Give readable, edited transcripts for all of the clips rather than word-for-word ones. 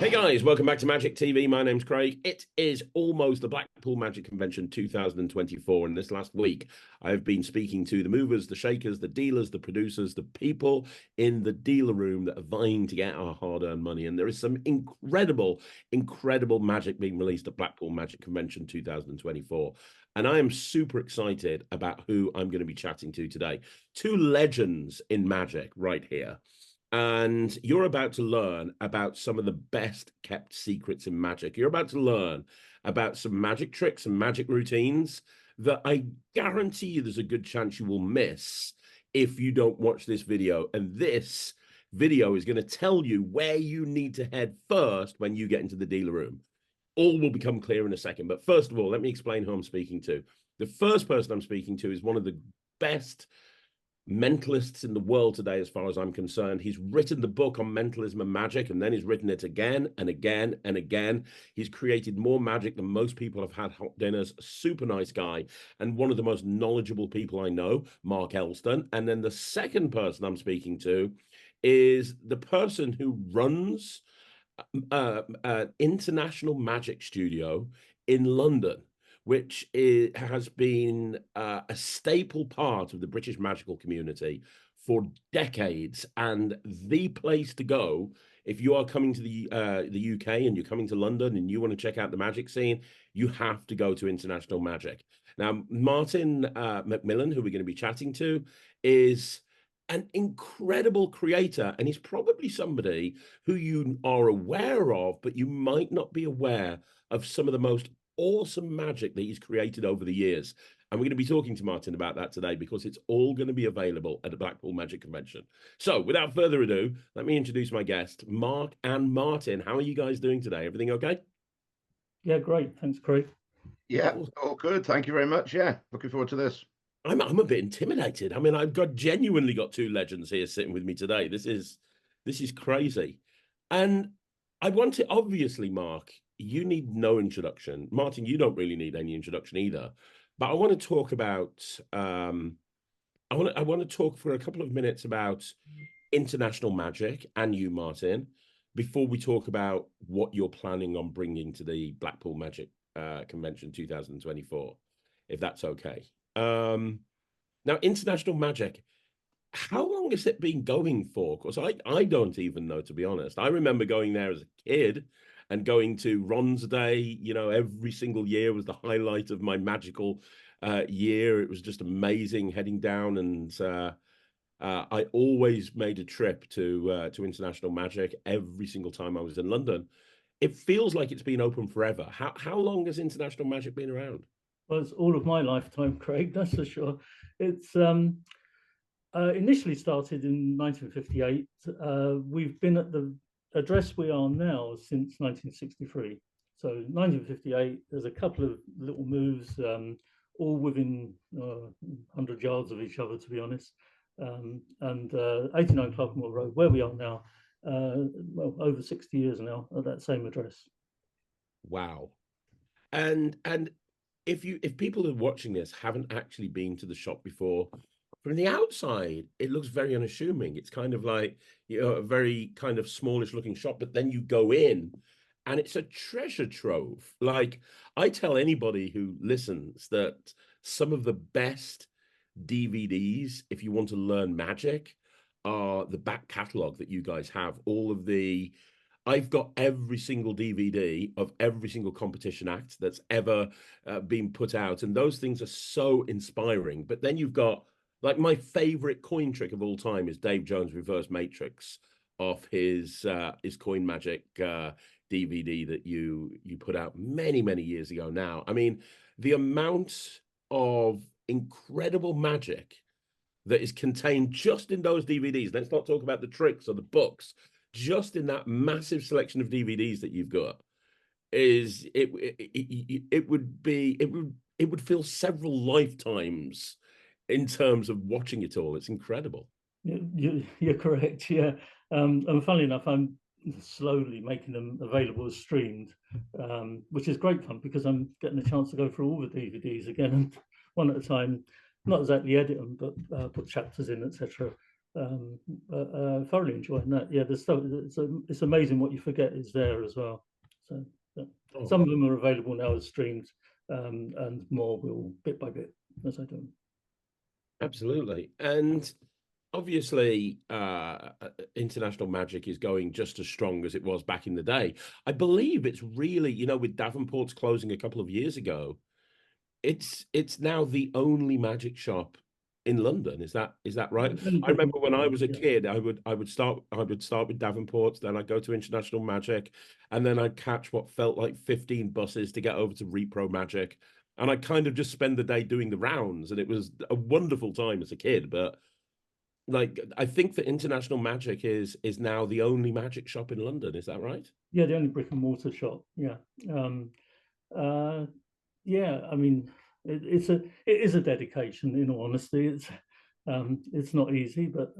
Hey guys, welcome back to Magic TV. My name's Craig. It is almost the Blackpool Magic Convention 2024. And this last week, I've been speaking to the movers, the shakers, the dealers, the producers, the people in the dealer room that are vying to get our hard-earned money. And there is some incredible, incredible magic being released at Blackpool Magic Convention 2024. And I am super excited about who I'm going to be chatting to today. Two legends in magic right here. And you're about to learn about some of the best kept secrets in magic. You're about to learn about some magic tricks and magic routines that I guarantee you there's a good chance you will miss if you don't watch this video. And this video is going to tell you where you need to head first when you get into the dealer room. All will become clear in a second. But first of all, let me explain who I'm speaking to. The first person I'm speaking to is one of the best mentalists in the world today, as far as I'm concerned. He's written the book on mentalism and magic, and then he's written it again and again and again. He's created more magic than most people have had hot dinners. Super nice guy, and one of the most knowledgeable people I know, Mark Elsdon. And then the second person I'm speaking to is the person who runs international magic studio in London, which has been a staple part of the British magical community for decades, and the place to go if you are coming to the UK and you're coming to London and you want to check out the magic scene. You have to go to International Magic. Now, Martin MacMillan, who we're going to be chatting to, is an incredible creator, and he's probably somebody who you are aware of, but you might not be aware of some of the most awesome magic that he's created over the years. And we're going to be talking to Martin about that today, because it's all going to be available at the Blackpool Magic Convention. So without further ado, let me introduce my guest, Mark and Martin. How are you guys doing today? Everything okay? Yeah, great. Thanks, Craig. Yeah, all good. Thank you very much. Yeah, looking forward to this. I'm a bit intimidated. I mean, I've genuinely got two legends here sitting with me today. This is crazy. And I want to, obviously, Mark, you need no introduction. Martin, you don't really need any introduction either. But I want to talk about I want to talk for a couple of minutes about international magic and you, Martin, before we talk about what you're planning on bringing to the Blackpool Magic Convention 2024, if that's okay. Now, international magic, how long has it been going for? Because I don't even know, to be honest. I remember going there as a kid and going to Ron's Day, you know, every single year was the highlight of my magical year. It was just amazing heading down, and I always made a trip to international magic every single time I was in London. It feels like it's been open forever. How long has international magic been around? Well, it's all of my lifetime, Craig, that's for sure. It's initially started in 1958. We've been at the address we are now since 1963. So 1958, there's a couple of little moves, all within 100 yards of each other, to be honest. And 89 Clerkenwell Road, where we are now, well, over 60 years now at that same address. Wow. And if people are watching this haven't actually been to the shop before, from the outside, it looks very unassuming. It's kind of like, you know, a very kind of smallish looking shop, but then you go in and it's a treasure trove. Like, I tell anybody who listens that some of the best DVDs, if you want to learn magic, are the back catalogue that you guys have. I've got every single DVD of every single competition act that's ever been put out. And those things are so inspiring. But then you've got, like, my favorite coin trick of all time is Dave Jones' Reverse Matrix off his Coin Magic DVD that you put out many, many years ago now. I mean, the amount of incredible magic that is contained just in those DVDs. Let's not talk about the tricks or the books. Just in that massive selection of DVDs that you've got, it would feel several lifetimes in terms of watching it all. It's incredible. You're correct, yeah. And funnily enough, I'm slowly making them available as streamed, which is great fun because I'm getting a chance to go through all the DVDs again, and one at a time, not exactly edit them, but put chapters in, etc. Thoroughly enjoying that. Yeah, there's stuff. It's amazing what you forget is there as well. So some of them are available now as streams, and more will bit by bit as I do. Absolutely. And obviously, international magic is going just as strong as it was back in the day. I believe it's really, you know, with Davenport's closing a couple of years ago, it's now the only magic shop in London. Is that right? I remember when I was a kid, I would start with Davenport's, then I'd go to International Magic, and then I'd catch what felt like 15 buses to get over to Repro Magic. And I kind of just spend the day doing the rounds, and it was a wonderful time as a kid. But like, I think that International Magic is now the only magic shop in London. Is that right? Yeah, the only brick and mortar shop. Yeah. Yeah, I mean, it is a dedication. In all honesty, it's not easy, but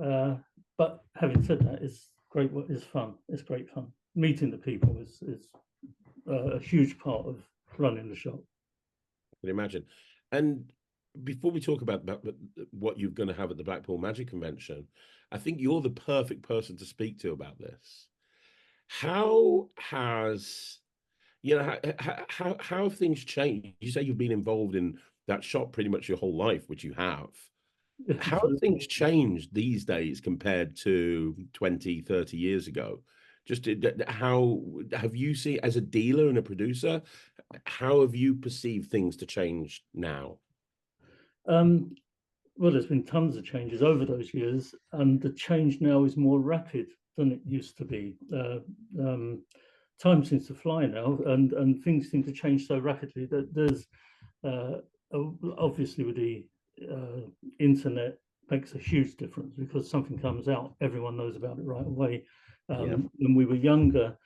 having said that, it's great. It's fun. It's great fun. Meeting the people is a huge part of running the shop. I can imagine. And before we talk about what you're going to have at the Blackpool Magic Convention, I think you're the perfect person to speak to about this. How has, you know, how have things changed? You say you've been involved in that shop pretty much your whole life, which you have. How have things changed these days compared to 20, 30 years ago? Just how have you seen, as a dealer and a producer, how have you perceived things to change now? Well, there's been tons of changes over those years, and the change now is more rapid than it used to be. Time seems to fly now, and things seem to change so rapidly that there's obviously with the internet makes a huge difference, because something comes out, everyone knows about it right away. When we were younger,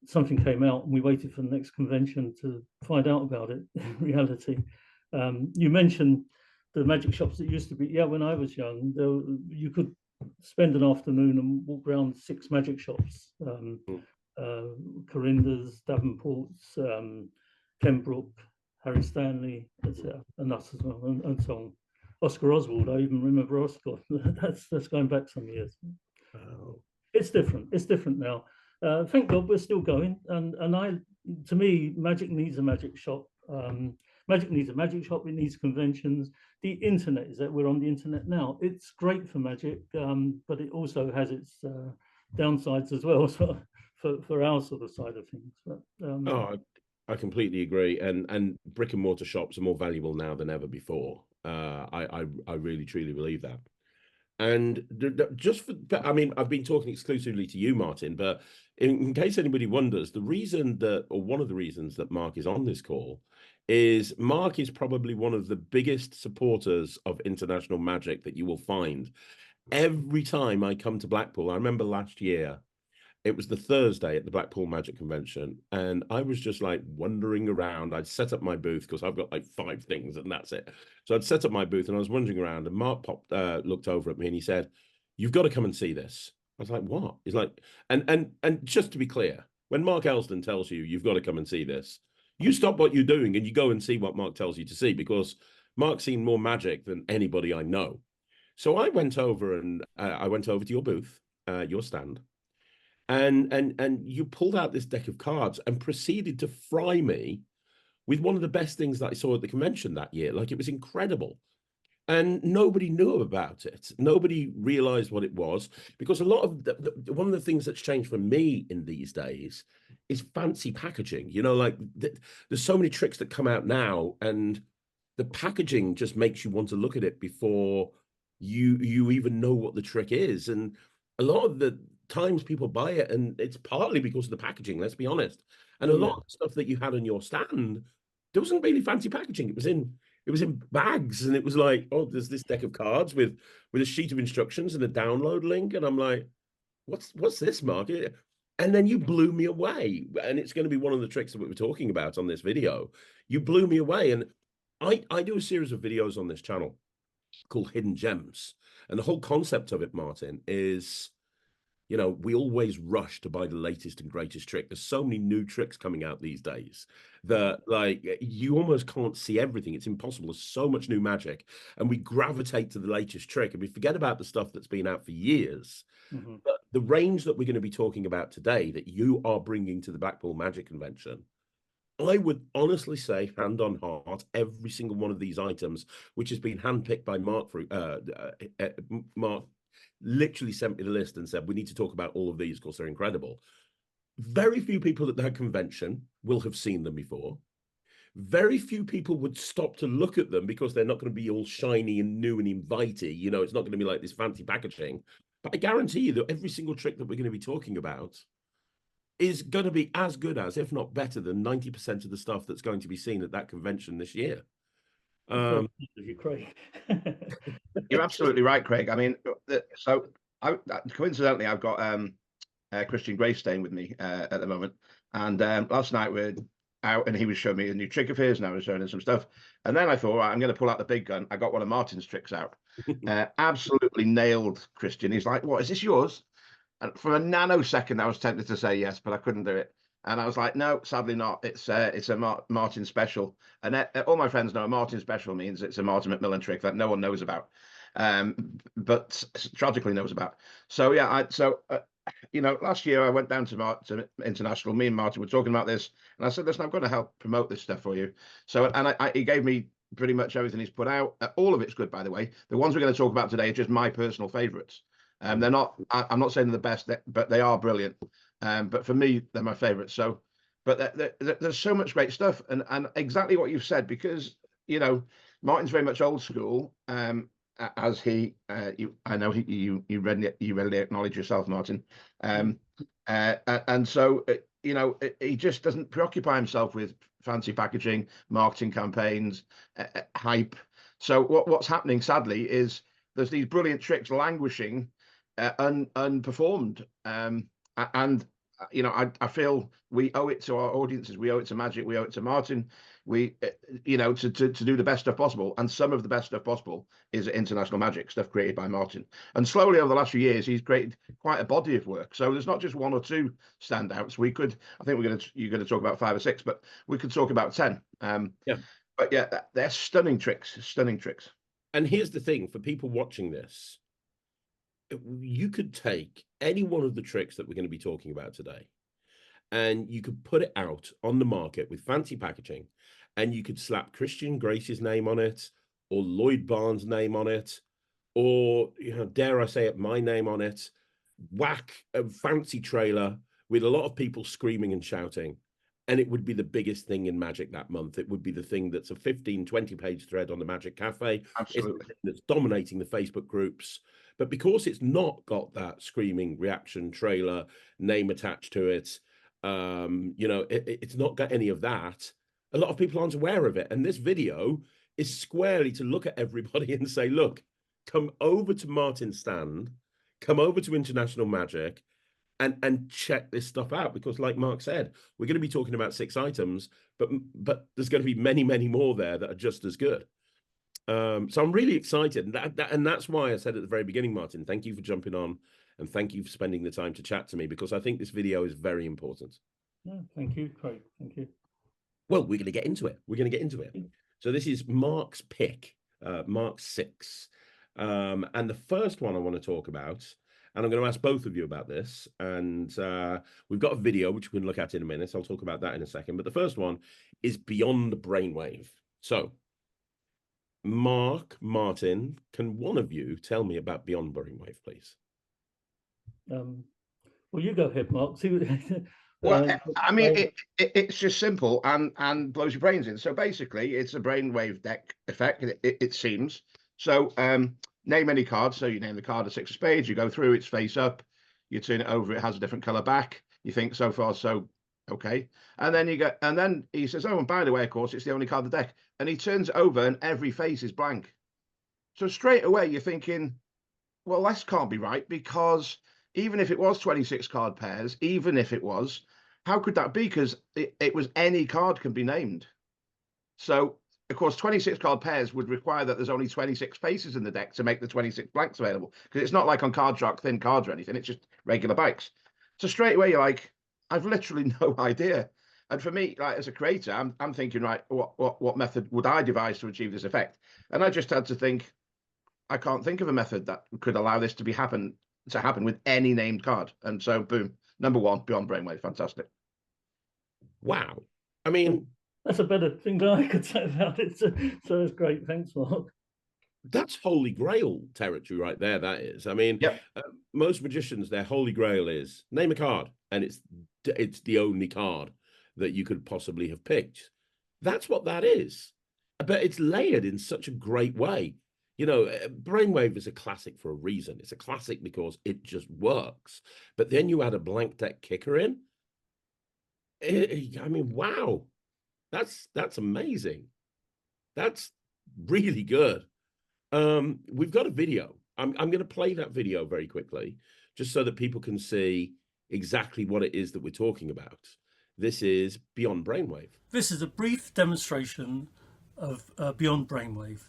something came out and we waited for the next convention to find out about it. In reality, you mentioned the magic shops that used to be. Yeah, when I was young, you could spend an afternoon and walk around 6 magic shops. Corinda's, Davenport's, Pembroke, Harry Stanley, etc., and us as well, and so on. Oscar Oswald, I even remember Oscar. that's going back some years. Oh. It's different. It's different now. Thank God we're still going. And to me, magic needs a magic shop. Magic needs a magic shop. It needs conventions. The internet is that we're on the internet now. It's great for magic, but it also has its downsides as well. So for our sort of side of things. But, I completely agree. And brick and mortar shops are more valuable now than ever before. I really truly believe that. And I mean, I've been talking exclusively to you, Martin, but in case anybody wonders, one of the reasons that Mark is on this call is Mark is probably one of the biggest supporters of international magic that you will find. Every time I come to Blackpool, I remember last year, it was the Thursday at the Blackpool Magic Convention, and I was just like wandering around. I'd set up my booth because I've got like 5 things and that's it. So I'd set up my booth and I was wandering around, and Mark looked over at me and he said, "You've got to come and see this." I was like, "What?" He's like, and just to be clear, when Mark Elsdon tells you you've got to come and see this, you stop what you're doing and you go and see what Mark tells you to see, because Mark's seen more magic than anybody I know. So I went over to your booth, your stand. And you pulled out this deck of cards and proceeded to fry me with one of the best things that I saw at the convention that year. Like, it was incredible. And nobody knew about it. Nobody realized what it was, because a lot of one of the things that's changed for me in these days is fancy packaging. You know, like there's so many tricks that come out now, and the packaging just makes you want to look at it before you even know what the trick is. And a lot of the times people buy it, and it's partly because of the packaging, let's be honest. And a lot of stuff that you had on your stand, there wasn't really fancy packaging. It was in bags, and it was like, oh, there's this deck of cards with a sheet of instructions and a download link, and I'm like, what's this, Mark? And then you blew me away, and it's going to be one of the tricks that we were talking about on this video. You blew me away. And I do a series of videos on this channel called Hidden Gems, and the whole concept of it, Martin, is You know, we always rush to buy the latest and greatest trick. There's so many new tricks coming out these days that, like, you almost can't see everything. It's impossible. There's so much new magic, and we gravitate to the latest trick, and we forget about the stuff that's been out for years. But the range that we're going to be talking about today, that you are bringing to the Blackpool Magic Convention, I would honestly say, hand on heart, every single one of these items, which has been handpicked by Mark, Mark literally sent me the list and said, we need to talk about all of these because they're incredible. Very few people at that convention will have seen them before. Very few people would stop to look at them because they're not going to be all shiny and new and inviting. You know, it's not going to be like this fancy packaging. But I guarantee you that every single trick that we're going to be talking about is going to be as good as, if not better than, 90% of the stuff that's going to be seen at that convention this year. You're absolutely right, Craig. I mean, so coincidentally, I've got Christian Gray staying with me at the moment. And last night we're out and he was showing me a new trick of his and I was showing him some stuff. And then I thought, right, I'm going to pull out the big gun. I got one of Martin's tricks out. Absolutely nailed Christian. He's like, what, is this yours? And for a nanosecond, I was tempted to say yes, but I couldn't do it. And I was like, no, sadly not. It's a Martin special. And all my friends know a Martin special means it's a Martin MacMillan trick that no one knows about, but tragically knows about. So yeah, you know, last year I went down to International. Me and Martin were talking about this, and I said, listen, I'm going to help promote this stuff for you. So, and he gave me pretty much everything he's put out. All of it's good, by the way. The ones we're going to talk about today are just my personal favorites. They're not. I'm not saying they're the best, but they are brilliant. But for me, they're my favorites. So, but there's so much great stuff, and exactly what you've said, because you know Martin's very much old school. As he, I know you readily acknowledge yourself, Martin. And so you know he just doesn't preoccupy himself with fancy packaging, marketing campaigns, hype. So what's happening, sadly, is there's these brilliant tricks languishing unperformed. And you know, I feel we owe it to our audiences, we owe it to Magic, we owe it to Martin, we you know, to do the best stuff possible. And some of the best stuff possible is International Magic stuff created by Martin. And slowly over the last few years, he's created quite a body of work. So there's not just one or two standouts. We could, I think you're going to talk about 5 or 6, but we could talk about 10. Yeah. But yeah, they're stunning tricks, stunning tricks. And here's the thing for people watching this. You could take any one of the tricks that we're going to be talking about today, and you could put it out on the market with fancy packaging, and you could slap Christian Grace's name on it, or Lloyd Barnes' name on it, or, you know, dare I say it, my name on it, whack a fancy trailer with a lot of people screaming and shouting, and it would be the biggest thing in Magic that month. It would be the thing that's a 15-20 page thread on the Magic Cafe. Absolutely. It's the thing that's dominating the Facebook groups. But because it's not got that screaming reaction trailer name attached to it, you know, it's not got any of that. A lot of people aren't aware of it. And this video is squarely to look at everybody and say, look, come over to Martin's stand, come over to International Magic, and check this stuff out. Because like Mark said, we're going to be talking about 6 items, but there's going to be many, many more there that are just as good. So I'm really excited, and that's why I said at the very beginning, Martin, thank you for jumping on, and thank you for spending the time to chat to me, because I think this video is very important. Yeah, thank you, Craig. Thank you. Well, we're going to get into it. So this is Mark's pick, Mark 6, and the first one I want to talk about, and I'm going to ask both of you about this, and we've got a video which we can look at in a minute. I'll talk about that in a second, but the first one is Beyond Brainwave. So Mark, Martin, can one of you tell me about Beyond Brainwave, please? Well, you go ahead, Mark. Well, I mean, it's just simple and blows your brains in. So basically, it's a brainwave deck effect, it seems. So name any card. So you name the card a 6 of spades, you go through, it's face up, you turn it over, it has a different color back. You think so far, so okay. And then he says, oh, and by the way, of course, it's the only card in the deck. And he turns it over and every face is blank. So straight away, you're thinking, well, this can't be right, because even if it was 26 card pairs, even if it was, how could that be? Because it was any card can be named. So of course, 26 card pairs would require that there's only 26 faces in the deck to make the 26 blanks available. Because it's not like on Card Shark, thin cards or anything. It's just regular bikes. So straight away, you're like, I've literally no idea. And for me, like as a creator, I'm thinking, right, what method would I devise to achieve this effect? And I just had to think, I can't think of a method that could allow this to happen with any named card. And so, boom, number one, Beyond Brainwave, fantastic. Wow. I mean, that's a better thing than I could say about it. So that's great. Thanks, Mark. That's holy grail territory right there. That is. I mean, yep. Most magicians, their holy grail is name a card, and it's the only card that you could possibly have picked. That's what that is. But it's layered in such a great way. You know, Brainwave is a classic for a reason. It's a classic because it just works. But then you add a blank deck kicker in. I mean, wow. That's amazing. That's really good. We've got a video. I'm going to play that video very quickly, just so that people can see exactly what it is that we're talking about. This is Beyond Brainwave. This is a brief demonstration of Beyond Brainwave.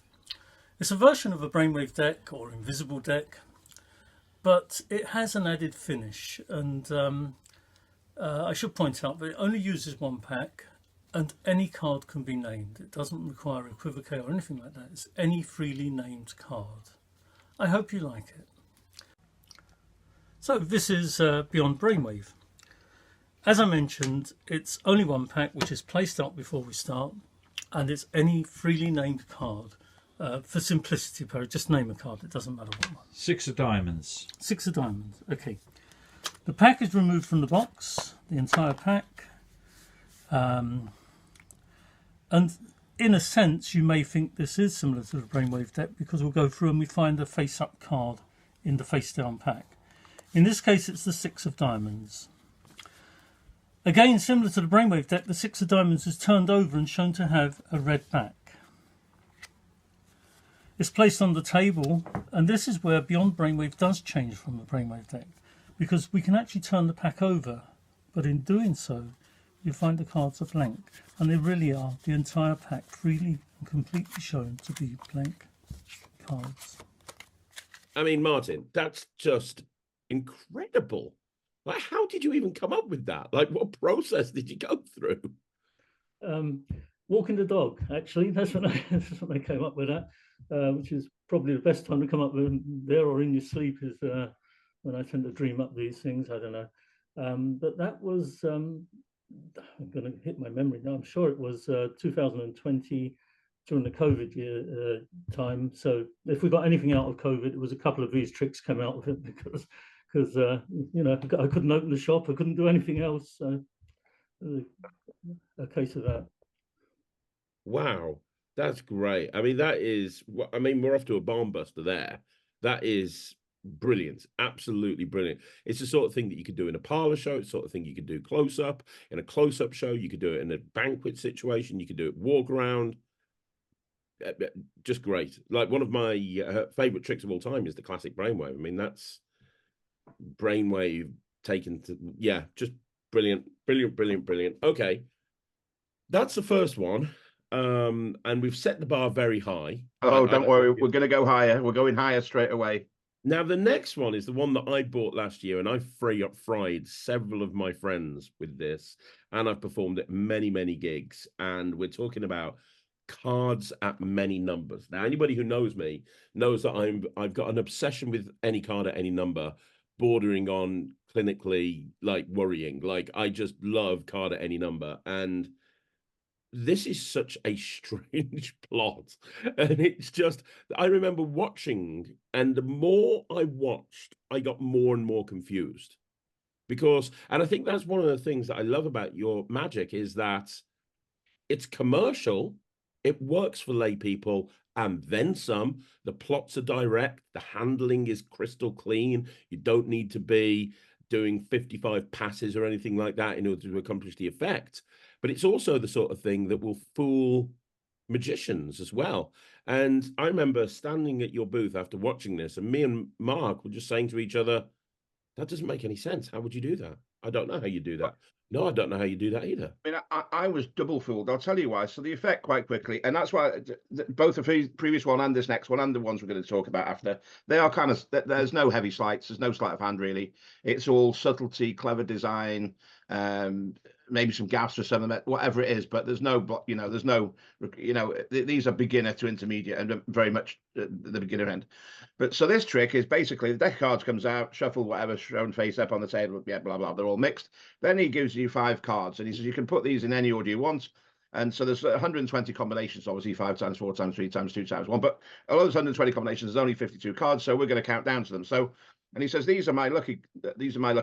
It's a version of a Brainwave deck or invisible deck, but it has an added finish. And I should point out that it only uses one pack, and any card can be named. It doesn't require equivocate or anything like that. It's any freely named card. I hope you like it. So this is Beyond Brainwave. As I mentioned, it's only one pack, which is placed out before we start, and it's any freely named card. For simplicity, just name a card. It doesn't matter what one. 6 of diamonds. 6 of diamonds. Okay. The pack is removed from the box, the entire pack. And in a sense, you may think this is similar to the Brainwave deck because we'll go through and we find a face-up card in the face-down pack. In this case, it's the 6 of diamonds. Again, similar to the Brainwave deck, the 6 of diamonds is turned over and shown to have a red back. It's placed on the table, and this is where Beyond Brainwave does change from the Brainwave deck, because we can actually turn the pack over, but in doing so, you find the cards are blank, and they really are the entire pack freely and completely shown to be blank cards. I mean, Martin, that's just incredible. Like, how did you even come up with that? Like, what process did you go through? Walking the dog, actually. That's when I came up with that, which is probably the best time to come up with there or in your sleep is when I tend to dream up these things. I don't know. But that was, I'm going to hit my memory now. I'm sure it was 2020 during the COVID year time. So if we got anything out of COVID, it was a couple of these tricks came out of it because you know, I couldn't open the shop, I couldn't do anything else. So a case of that. Wow, that's great. I mean, that is, I mean, we're off to a barn buster there. That is brilliant, absolutely brilliant. It's the sort of thing that you could do in a parlor show. It's the sort of thing you could do close up in a close-up show. You could do it in a banquet situation. You could do it walk around. Just great. Like one of my favorite tricks of all time is the classic brainwave. I mean, that's brainwave taken to, yeah, just brilliant, brilliant, brilliant, brilliant. Okay, that's the first one. And we've set the bar very high. Oh, don't worry, we're going to go higher. We're going higher straight away. Now, the next one is the one that I bought last year, and I fried several of my friends with this, and I've performed at many, many gigs, and we're talking about cards at many numbers. Now, anybody who knows me knows that I've got an obsession with any card at any number, bordering on clinically, like, worrying. Like, I just love card at any number, and this is such a strange plot. And it's just, I remember watching, and the more I watched, I got more and more confused. Because, and I think that's one of the things that I love about your magic is that it's commercial, it works for lay people, and then some. The plots are direct, the handling is crystal clean. You don't need to be doing 55 passes or anything like that in order to accomplish the effect. But it's also the sort of thing that will fool magicians as well. And I remember standing at your booth after watching this, and me and Mark were just saying to each other, that doesn't make any sense. How would you do that? I don't know how you do that. No, I don't know how you do that either. I mean, I was double fooled. I'll tell you why. So the effect quite quickly, and that's why both the previous one and this next one and the ones we're going to talk about after, they are kind of, there's no heavy sleights. There's no sleight of hand really. It's all subtlety, clever design, maybe some gaps or something, whatever it is. But there's no, there's no, these are beginner to intermediate and very much the beginner end. But so this trick is basically the deck of cards comes out, shuffle whatever, shown face up on the table, yeah, blah, blah, they're all mixed. Then he gives you 5 cards and he says you can put these in any order you want. And so there's 120 combinations, obviously 5 times, 4 times, 3 times, 2 times 1. But of those 120 combinations, there's only 52 cards, so we're going to count down to them. So, and he says these are my lucky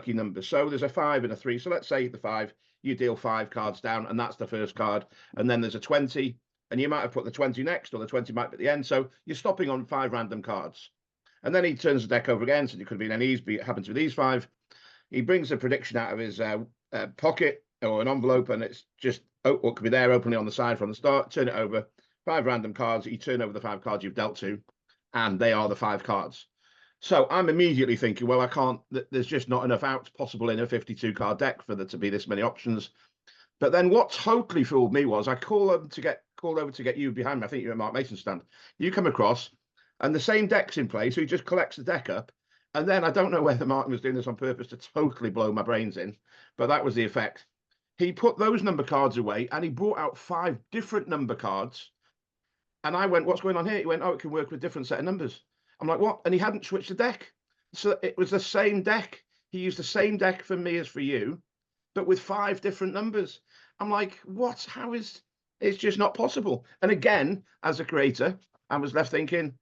numbers. So there's a 5 and a 3. So let's say the 5, you deal 5 cards down, and that's the first card. And then there's a 20, and you might have put the 20 next, or the 20 might be at the end. So you're stopping on 5 random cards. And then he turns the deck over again, so it could be any these, but it happens with these 5. He brings a prediction out of his pocket or an envelope, and it's just, what could be there openly on the side from the start. Turn it over, 5 random cards. You turn over the 5 cards you've dealt to, and they are the 5 cards. So I'm immediately thinking, well, I can't, there's just not enough outs possible in a 52 card deck for there to be this many options. But then what totally fooled me was I called over to get you behind me. I think you're at Mark Mason's stand. You come across, and the same deck's in place, so he just collects the deck up. And then I don't know whether Martin was doing this on purpose to totally blow my brains in, but that was the effect. He put those number cards away and he brought out 5 different number cards. And I went, what's going on here? He went, oh, it can work with a different set of numbers. I'm like, what? And he hadn't switched the deck. So it was the same deck. He used the same deck for me as for you, but with 5 different numbers. I'm like, what? How is, it's just not possible. And again, as a creator, I was left thinking,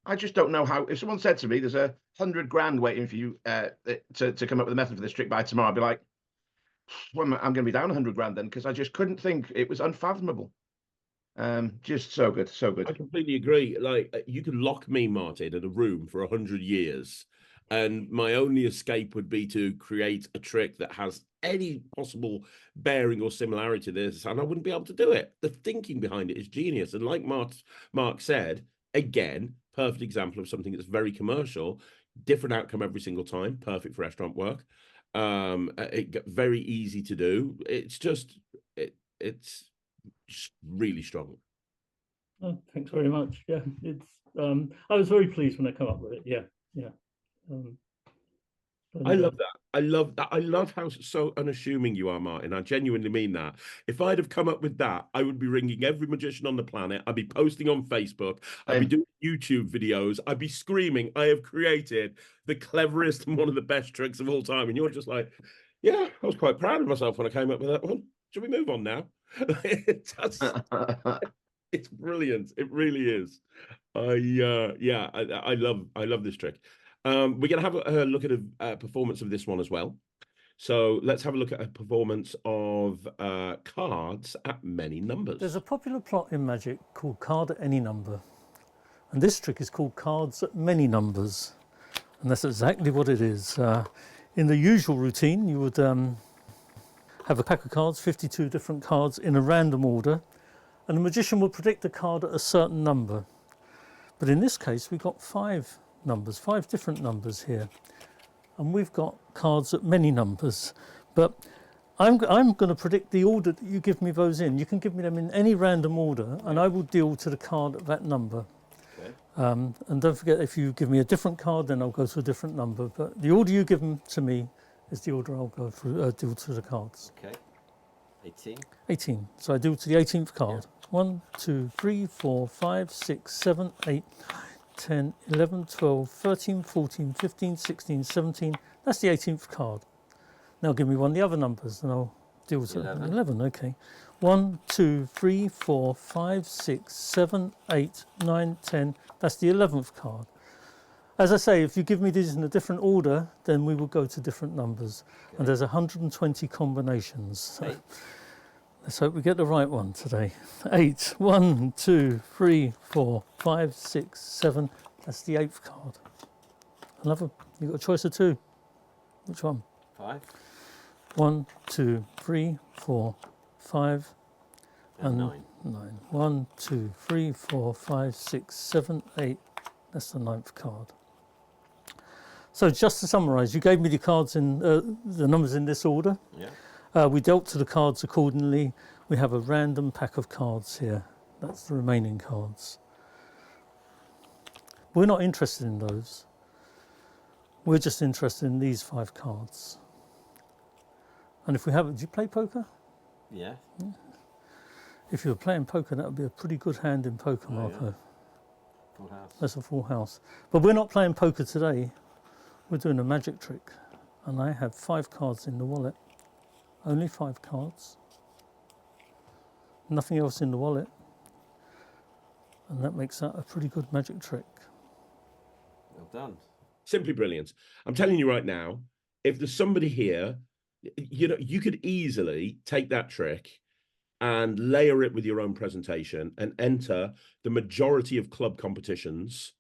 I just don't know how. If someone said to me, "There's $100 grand waiting for you to come up with a method for this trick by tomorrow," I'd be like, "Well, I'm going to be down $100 grand then," because I just couldn't think. It was unfathomable. Just so good, so good. I completely agree. Like, you could lock me, Martin, in a room for 100 years, and my only escape would be to create a trick that has any possible bearing or similarity to this, and I wouldn't be able to do it. The thinking behind it is genius, and like Mark said, again, perfect example of something that's very commercial, different outcome every single time, perfect for restaurant work. Very easy to do. It's just really strong. Oh, thanks very much. Yeah, it's I was very pleased when I come up with it. Yeah. I love that. I love that. I love how so unassuming you are, Martin. I genuinely mean that. If I'd have come up with that, I would be ringing every magician on the planet. I'd be posting on Facebook. I'd be doing YouTube videos. I'd be screaming, I have created the cleverest and one of the best tricks of all time. And you're just like, yeah, I was quite proud of myself when I came up with that one. Should we move on now? It's brilliant. It really is. I love this trick. We're going to have a look at a performance of this one as well. So let's have a look at a performance of cards at many numbers. There's a popular plot in Magic called Card at Any Number. And this trick is called Cards at Many Numbers. And that's exactly what it is. In the usual routine, you would have a pack of cards, 52 different cards in a random order. And the magician will predict a card at a certain number. But in this case, we've got 5 numbers, 5 different numbers here, and we've got cards at many numbers, but I'm going to predict the order that you give me those in. You can give me them in any random order and I will deal to the card at that number. Okay. And don't forget, if you give me a different card, then I'll go to a different number, but the order you give them to me is the order I'll go through, deal to the cards. Okay. 18. So I deal to the 18th card. Yeah. 1, 2, 3, 4, 5, 6, 7, 8, 10, 11, 12, 13, 14, 15, 16, 17. That's the 18th card. Now give me one of the other numbers and I'll deal with 11. Okay. 1, 2, 3, 4, 5, 6, 7, 8, 9, 10. That's the 11th card. As I say, if you give me these in a different order, then we will go to different numbers. Okay. And there's 120 combinations. So let's hope we get the right one today. 8. 1, 2, 3, 4, 5, 6, 7. That's the 8th card. Another. You've got a choice of 2. Which one? 5. 1, 2, 3, 4, 5, and 9. 1, 2, 3, 4, 5, 6, 7, 8. That's the 9th card. So just to summarise, you gave me the cards in the numbers in this order. Yeah. We dealt to the cards accordingly. We have a random pack of cards here. That's the remaining cards. We're not interested in those. We're just interested in these 5 cards. And if we haven't, do you play poker? Yeah. If you were playing poker, that would be a pretty good hand in poker, Oh, Marco. yeah. Full house. That's a full house. But we're not playing poker today. We're doing a magic trick. And I have 5 cards in the wallet. Only 5 cards. Nothing else in the wallet. And that makes that a pretty good magic trick. Well done. Simply brilliant. I'm telling you right now, if there's somebody here, you know, you could easily take that trick and layer it with your own presentation and enter the majority of club competitions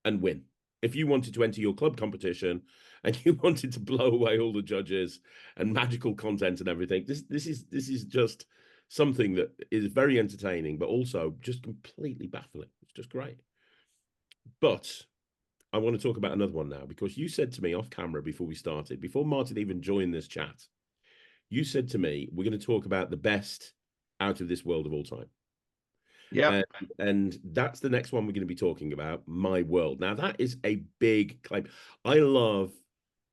and win. If you wanted to enter your club competition and you wanted to blow away all the judges and magical content and everything, this is just something that is very entertaining, but also just completely baffling. It's just great. But I want to talk about another one now, because you said to me off camera before we started, before Martin even joined this chat, you said to me, we're going to talk about the best out of this world of all time. Yeah. And that's the next one we're going to be talking about, My World. Now, that is a big claim. I love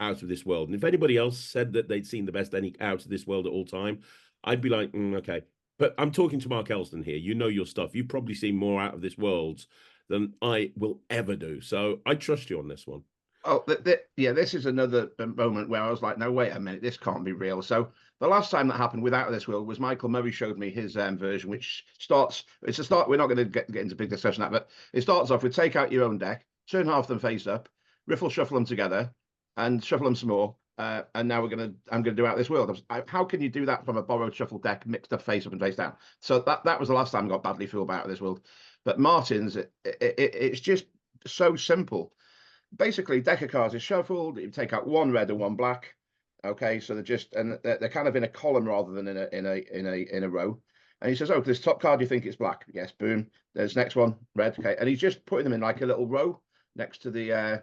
Out of This World. And if anybody else said that they'd seen the best any Out of This World at all time, I'd be like, okay. But I'm talking to Mark Elsdon here. You know your stuff. You've probably seen more Out of This World than I will ever do. So I trust you on this one. Oh, yeah, this is another moment where I was like, no, wait a minute, this can't be real. So the last time that happened with Out of This World was Michael Murray showed me his version, which starts, it's a start, we're not going to get into big discussion on that, but it starts off with take out your own deck, turn half them face up, riffle shuffle them together, and shuffle them some more. And now I'm going to do Out of This World. How can you do that from a borrowed shuffle deck, mixed up face up and face down? So that was the last time I got badly fooled by Out of This World. But Martin's, it's just so simple. Basically, deck of cards is shuffled. You take out 1 red and 1 black. Okay, so they're kind of in a column rather than in a row. And he says, "Oh, this top card, you think it's black? Yes, boom. There's next one, red. Okay, and he's just putting them in like a little row next to the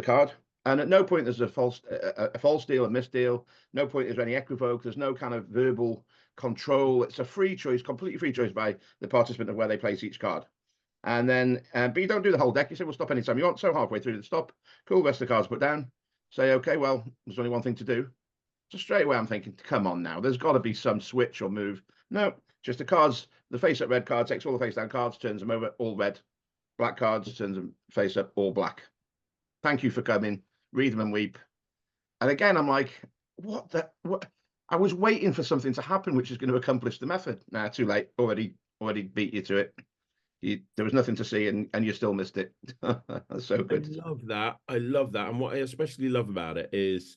card. And at no point there's a false deal, a misdeal. No point is there any equivoque. There's no kind of verbal control. It's a free choice, completely free choice by the participant of where they place each card. And then, but you don't do the whole deck. You say, we'll stop anytime you want. So halfway through the stop, cool, rest of the cards put down. Say, okay, well, there's only one thing to do. So straight away, I'm thinking, come on now. There's got to be some switch or move. No, just the cards, the face-up red card takes all the face-down cards, turns them over, all red. Black cards, turns them face-up, all black. Thank you for coming. Read them and weep. And again, I'm like, what? I was waiting for something to happen which is going to accomplish the method. Nah, too late. Already beat you to it. There was nothing to see, and you still missed it. That's so good. I love that. I love that. And what I especially love about it is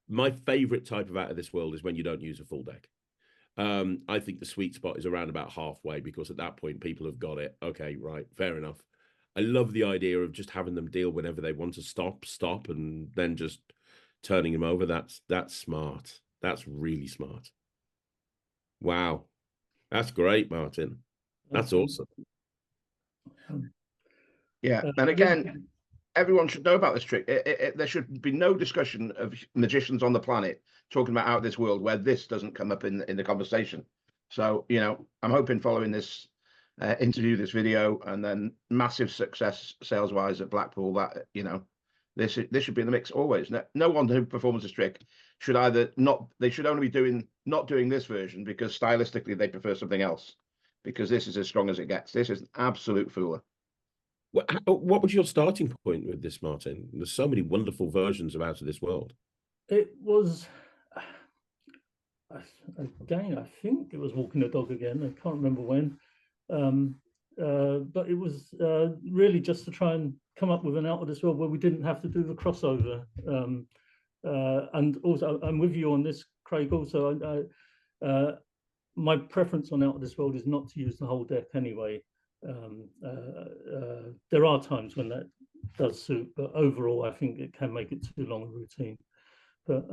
my favorite type of Out of This World is when you don't use a full deck. I think the sweet spot is around about halfway, because at that point people have got it. Okay, right, fair enough. I love the idea of just having them deal whenever they want to stop, and then just turning them over. That's smart. That's really smart. Wow. That's great, Martin. That's awesome. Yeah, and again, everyone should know about this trick. There should be no discussion of magicians on the planet talking about Out of This World where this doesn't come up in the conversation. So, you know, I'm hoping following this interview, this video, and then massive success sales-wise at Blackpool, that, you know, this should be in the mix always. No one who performs this trick should either not, they should only be not doing this version because stylistically they prefer something else, because this is as strong as it gets. This is an absolute fooler. What was your starting point with this, Martin? There's so many wonderful versions of Out of This World. It was, again, I think it was Walking the Dog again. I can't remember when. But it was really just to try and come up with an Out of This World where we didn't have to do the crossover. And also, I'm with you on this, Craig. Also, my preference on Out of This World is not to use the whole deck anyway. There are times when that does suit, but overall, I think it can make it too long a routine. But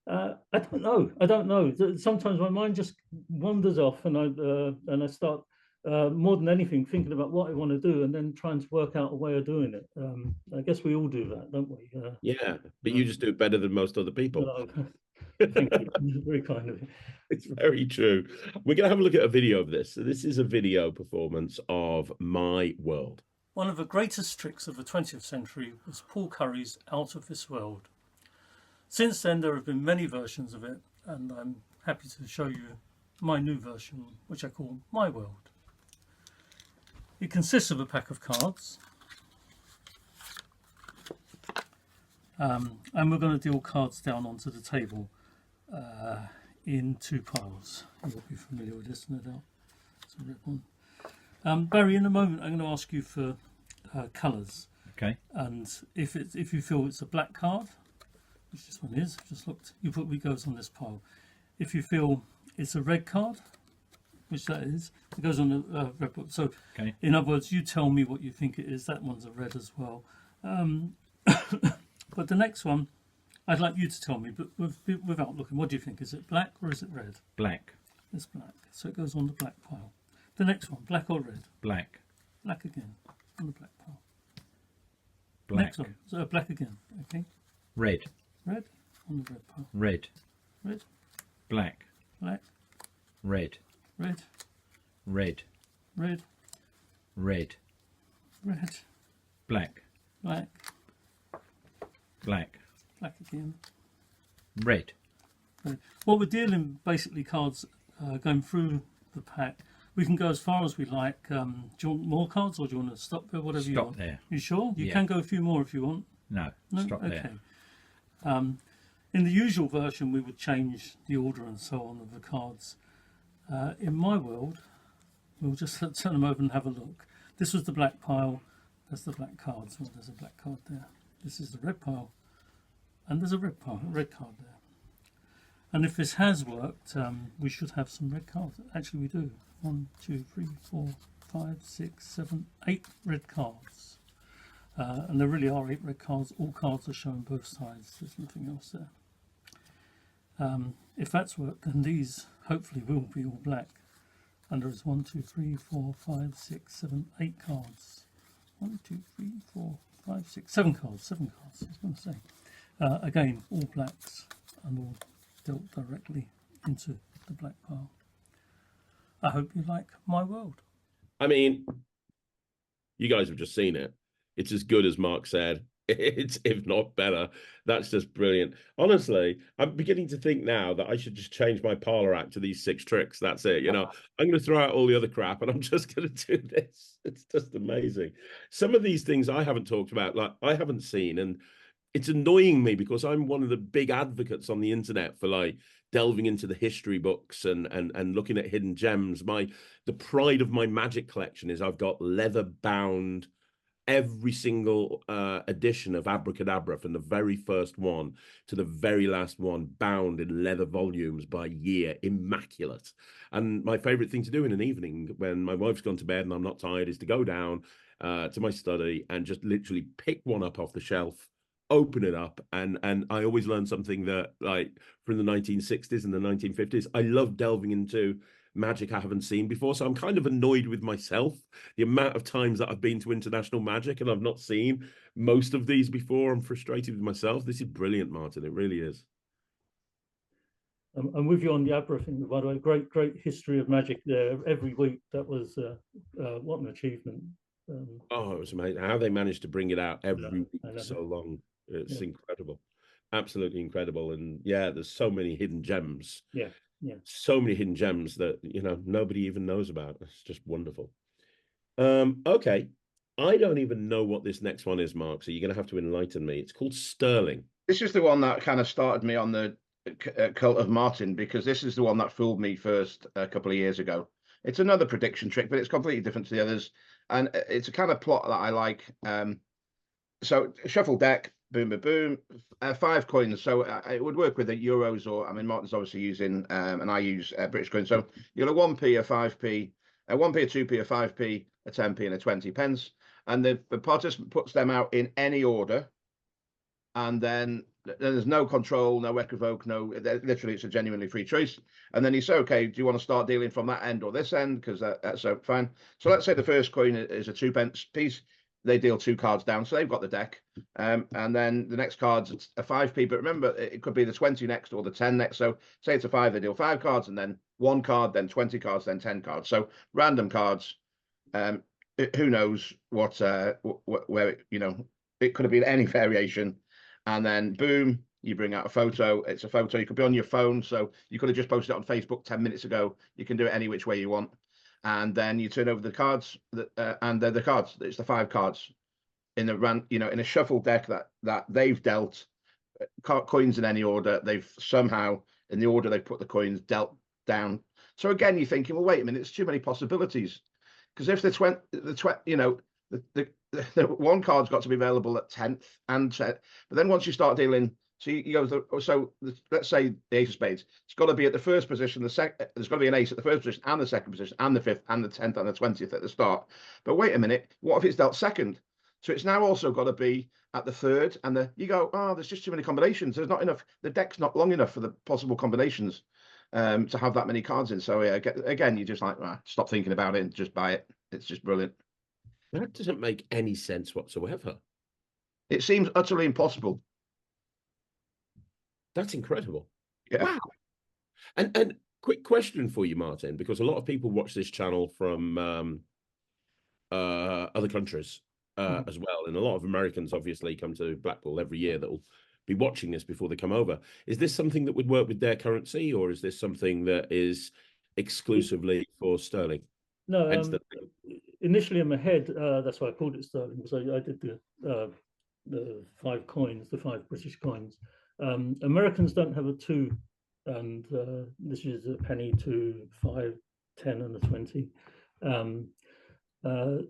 I don't know. Sometimes my mind just wanders off, and I start more than anything thinking about what I want to do, and then trying to work out a way of doing it. I guess we all do that, don't we? Yeah, but you just do it better than most other people. Thank you. Very kind of you. It's very true. We're going to have a look at a video of this. So this is a video performance of My World. One of the greatest tricks of the 20th century was Paul Curry's Out of This World. Since then, there have been many versions of it, and I'm happy to show you my new version, which I call My World. It consists of a pack of cards, and we're going to deal cards down onto the table in two piles. You'll be familiar with this, no doubt. It's a red one. Barry, in a moment, I'm going to ask you for colours. Okay. And if you feel it's a black card, which this one is, just looked, you put what goes on this pile. If you feel it's a red card, which that is, it goes on the red book. So, Okay. in other words, you tell me what you think it is. That one's a red as well. But the next one, I'd like you to tell me, but without looking. What do you think? Is it black or is it red? Black. It's black. So it goes on the black pile. The next one, black or red? Black. Black again, on the black pile. Black. Next one, so black again. Okay. Red. Red on the red pile. Red. Red, Black. black, Red. red, Red. red, Red. red, Black. black, Black. black again. Red. Red. What we're dealing basically cards going through the pack. We can go as far as we like. Do you want more cards or do you want to stop there? Whatever you Stop want. there. You sure? You Yeah. can go a few more if you want. No. No? Stop there. In the usual version, we would change the order and so on of the cards. In My World, we'll just turn them over and have a look. This was the black pile. That's the black cards. Well, there's a black card there. This is the red pile. And there's a red pile, a red card there. And if this has worked, we should have some red cards. Actually, we do. 1, 2, 3, 4, 5, 6, 7, 8 red cards. And there really are 8 red cards. All cards are shown both sides. There's nothing else there. If that's worked, then these hopefully will be all black. And there is 1, 2, 3, 4, 5, 6, 7, 8 cards. 1, 2, 3, 4, 5, 6, 7 cards. 7 cards, I was going to say. Again, all blacks and all dealt directly into the black pile. I hope you like My World. I mean, you guys have just seen it. It's as good as Mark said. It's, if not better. That's just brilliant. Honestly, I'm beginning to think now that I should just change my parlor act to these 6 tricks. That's it. You know, I'm going to throw out all the other crap and I'm just going to do this. It's just amazing. Some of these things I haven't talked about, like I haven't seen, and it's annoying me because I'm one of the big advocates on the internet for like delving into the history books and looking at hidden gems. The pride of my magic collection is I've got leather bound every single edition of Abracadabra, from the very first one to the very last one, bound in leather volumes by year, immaculate. And my favorite thing to do in an evening when my wife's gone to bed and I'm not tired is to go down to my study and just literally pick one up off the shelf, open it up, and I always learn something that, like, from the 1960s and the 1950s. I love delving into magic I haven't seen before, so I'm kind of annoyed with myself, the amount of times that I've been to international magic and I've not seen most of these before. I'm frustrated with myself. This is brilliant, Martin. It really is. I'm with you on the Abra thing, by the way. Great history of magic there every week. That was what an achievement. Oh, it was amazing how they managed to bring it out every week I for know. so long. It's incredible, absolutely incredible. And yeah, there's so many hidden gems. Yeah. So many hidden gems that, you know, nobody even knows about. It's just wonderful. Okay, I don't even know what this next one is, Mark, so you're going to have to enlighten me. It's called Sterling. This is the one that kind of started me on the cult of Martin, because this is the one that fooled me first a couple of years ago. It's another prediction trick, but it's completely different to the others, and it's a kind of plot that I like. So shuffle deck, boom, boom, boom, 5 coins. So it would work with the euros, or I mean, Martin's obviously using, and I use British coins. So you'll have 1p, a 5p, a 1p, a 2p, a 5p, a 10p, and a 20 pence. And the participant puts them out in any order. And then there's no control, no equivoke, no, literally it's a genuinely free choice. And then you say, okay, do you want to start dealing from that end or this end? Because that's so fine. So let's say the first coin is a 2 pence piece. they deal 2 cards down, so they've got the deck. And then the next card's a 5p, but remember, it could be the 20 next or the 10 next. So say it's a 5, they deal 5 cards, and then 1 card, then 20 cards, then 10 cards. So random cards. Who knows what where it could have been any variation. And then boom, you bring out a photo. It's a photo. You could be on your phone, so you could have just posted it on Facebook 10 minutes ago. You can do it any which way you want. And then you turn over the cards, and they're the cards. It's the 5 cards in in a shuffle deck that they've dealt coins in any order. They've somehow, in the order they've put the coins, dealt down. So again, you're thinking, well, wait a minute, it's too many possibilities. Because if the 1 card's got to be available at 10th and set, but then once you start dealing, so you go, let's say the ace of spades, it's got to be at the first position, there's got to be an ace at the first position and the second position and the 5th and the 10th and the 20th at the start. But wait a minute, what if it's dealt second? So it's now also got to be at the 3rd, and you go, oh, there's just too many combinations. There's not enough, the deck's not long enough for the possible combinations to have that many cards in. So yeah, again, you just like, stop thinking about it and just buy it. It's just brilliant. That doesn't make any sense whatsoever. It seems utterly impossible. That's incredible. Yeah. Wow. And quick question for you, Martin, because a lot of people watch this channel from other countries as well, and a lot of Americans obviously come to Blackpool every year that will be watching this before they come over. Is this something that would work with their currency, or is this something that is exclusively for sterling? No, initially in my head, that's why I called it sterling, because I did the 5 coins, the 5 British coins. Americans don't have a 2, and this is a penny, 2, 5, 10, and a 20.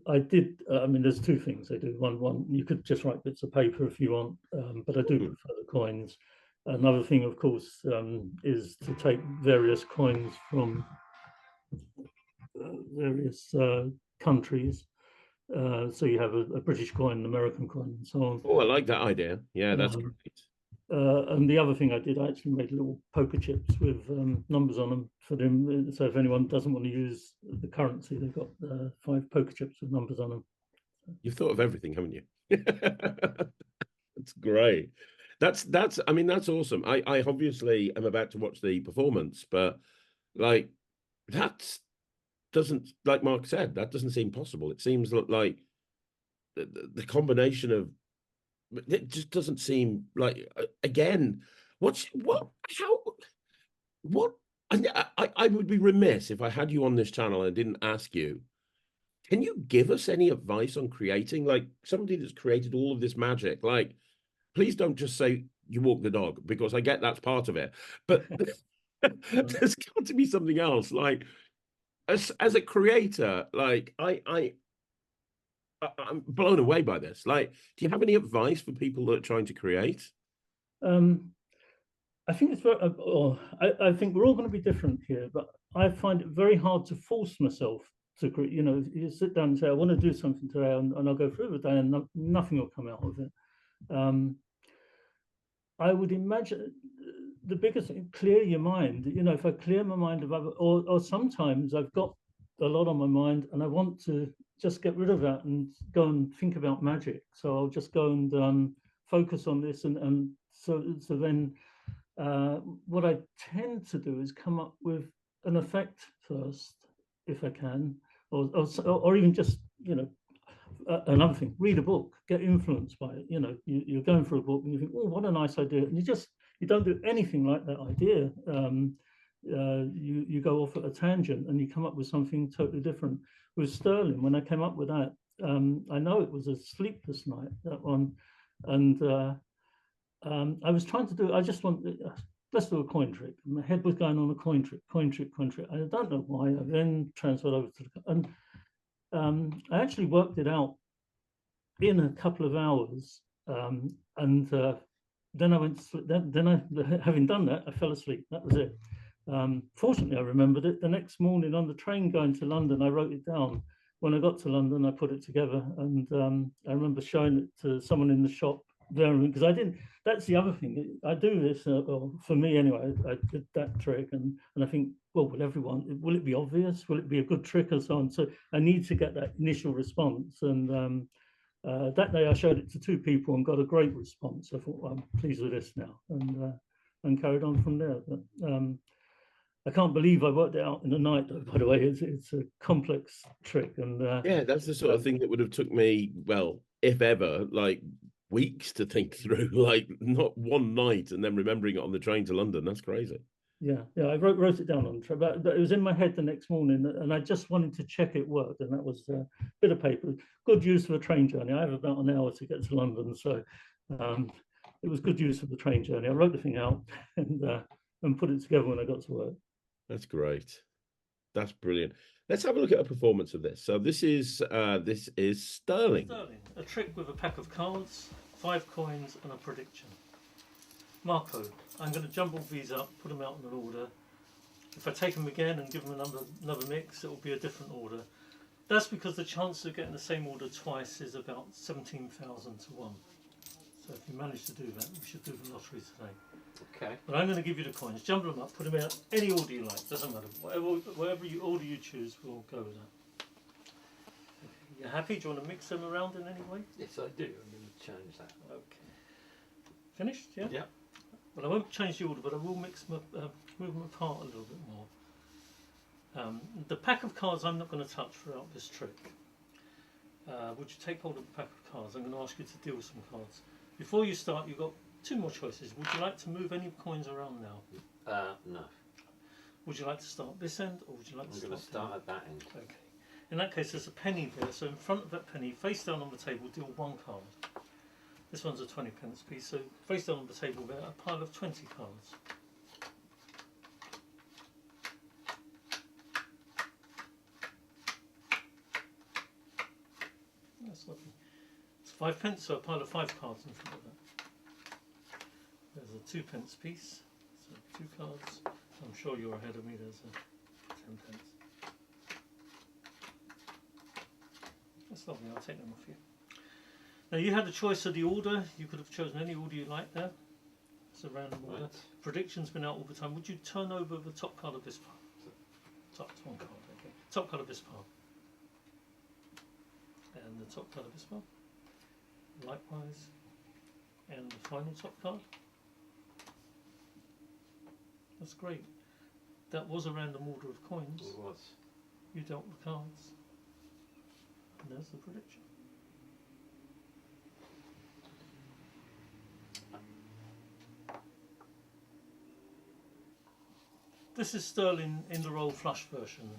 I did. I mean, there's 2 things I do. One, you could just write bits of paper if you want, but I do prefer the coins. Another thing, of course, is to take various coins from various countries. So you have a British coin, an American coin, and so on. Oh, I like that idea. Yeah, that's great. And the other thing I did, I actually made little poker chips with numbers on them for them. So if anyone doesn't want to use the currency, they've got 5 poker chips with numbers on them. You've thought of everything, haven't you? That's great. That's I mean, that's awesome. I obviously am about to watch the performance, but like that doesn't, like Mark said, that doesn't seem possible. It seems like the combination of it just doesn't seem like, again, I would be remiss if I had you on this channel and didn't ask you, can you give us any advice on creating, like, somebody that's created all of this magic? Like, please don't just say you walk the dog, because I get that's part of it, but there's got to be something else. Like, as a creator, like I'm blown away by this. Like, do you have any advice for people that are trying to create? I think it's very, I think we're all going to be different here, but I find it very hard to force myself to create. You sit down and say, I want to do something today, and I'll go through the day, and nothing will come out of it. I would imagine the biggest thing, clear your mind. If I clear my mind of other, or sometimes I've got a lot on my mind and I want to just get rid of that and go and think about magic. So I'll just go and focus on this, and so then what I tend to do is come up with an effect first, if I can, or even just another thing, read a book, get influenced by it. You're going for a book and you think, oh, what a nice idea, and you don't do anything like that idea. You go off at a tangent and you come up with something totally different. With Sterling, when I came up with that, I know it was a sleepless night, that one, and I was trying to do, I just want, let's do a coin trick. My head was going on a coin trick. I don't know why. I then transferred over to and I actually worked it out in a couple of hours, and then I went. Having done that, I fell asleep. That was it. Fortunately, I remembered it the next morning on the train going to London. I wrote it down. When I got to London, I put it together, and I remember showing it to someone in the shop there, because I didn't. That's the other thing. I do this, or for me anyway. I did that trick, and I think, well, will it be obvious? Will it be a good trick, or so on? So I need to get that initial response, and That day I showed it to 2 people and got a great response. I thought, well, I'm pleased with this now, and carried on from there. But I can't believe I worked it out in the night, though, by the way. It's a complex trick. And yeah, that's the sort of thing that would have took me, well, if ever, like weeks to think through, like not one night and then remembering it on the train to London. That's crazy. Yeah, I wrote it down on the train, but it was in my head the next morning, and I just wanted to check it worked, and that was a bit of paper. Good use for a train journey. I have about an hour to get to London, so it was good use for the train journey. I wrote the thing out and put it together when I got to work. That's great. That's brilliant. Let's have a look at a performance of this. So this is Sterling. Sterling, a trick with a pack of cards, 5 coins, and a prediction. Marco, I'm going to jumble these up, put them out in an order. If I take them again and give them another mix, it will be a different order. That's because the chance of getting the same order twice is about 17,000 to 1. So if you manage to do that, we should do the lottery today. Okay. But I'm going to give you the coins. Jumble them up, put them out any order you like. Doesn't matter. Whatever order you choose, we'll go with that. Okay. You happy? Do you want to mix them around in any way? Yes, I do. I'm going to change that. Okay. Finished? Yeah. Yeah. Well, I won't change the order, but I will move them apart a little bit more. The pack of cards I'm not going to touch throughout this trick. Would you take hold of the pack of cards? I'm going to ask you to deal some cards. Before you start, you've got 2 more choices. Would you like to move any coins around now? No. Would you like to start this end, or would you like to I'm going to start at that end. Okay. In that case, there's a penny there. So in front of that penny, face down on the table, deal 1 card. This one's a 20p piece, so face down on the table there, a pile of 20 cards. That's lovely. It's 5p, so a pile of 5 cards in front of that. There's a 2p piece, so 2 cards. I'm sure you're ahead of me, there's a 10p. That's lovely, I'll take them off you. Now you had a choice of the order. You could have chosen any order you like there. It's a random order. Right. Prediction's been out all the time. Would you turn over the top card of this pile? Top 1 card, okay. Top card of this pile. And the top card of this pile. Likewise. And the final top card. That's great. That was a random order of coins. It was. You dealt the cards. And there's the prediction. This is Sterling in the roll flush version.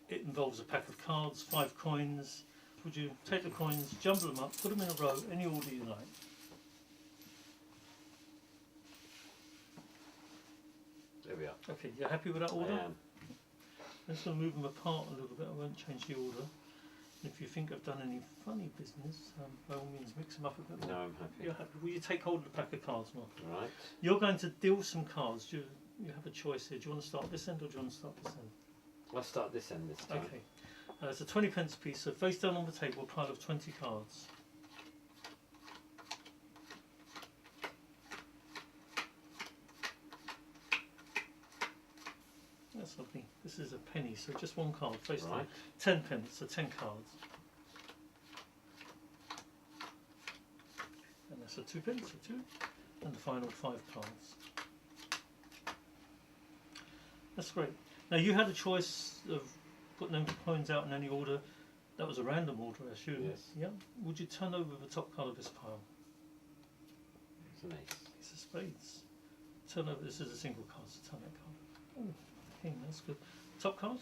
It involves a pack of cards, 5 coins. Would you take the coins, jumble them up, put them in a row, any order you like? There we are. Okay, you're happy with that order? I am. I'm just going to move them apart a little bit. I won't change the order. If you think I've done any funny business, by all means mix them up a bit more. No, I'm happy. You're happy. Will you take hold of the pack of cards, Mark? Right. You're going to deal some cards. You have a choice here. Do you want to start this end or do you want to start this end? I'll start this end this time. Okay. It's a 20p piece, so face down on the table, a pile of 20 cards. That's lovely. This is a penny, so just 1 card face down. 10p, so 10 cards. And that's a 2p, so 2. And the final 5 cards. That's great. Now you had a choice of putting them coins out in any order. That was a random order, I assume. Yes. Yeah. Would you turn over the top card of this pile? It's an ace. Ace of spades. Turn over. This is a single card, so turn that card. Oh, king. That's good. Top card.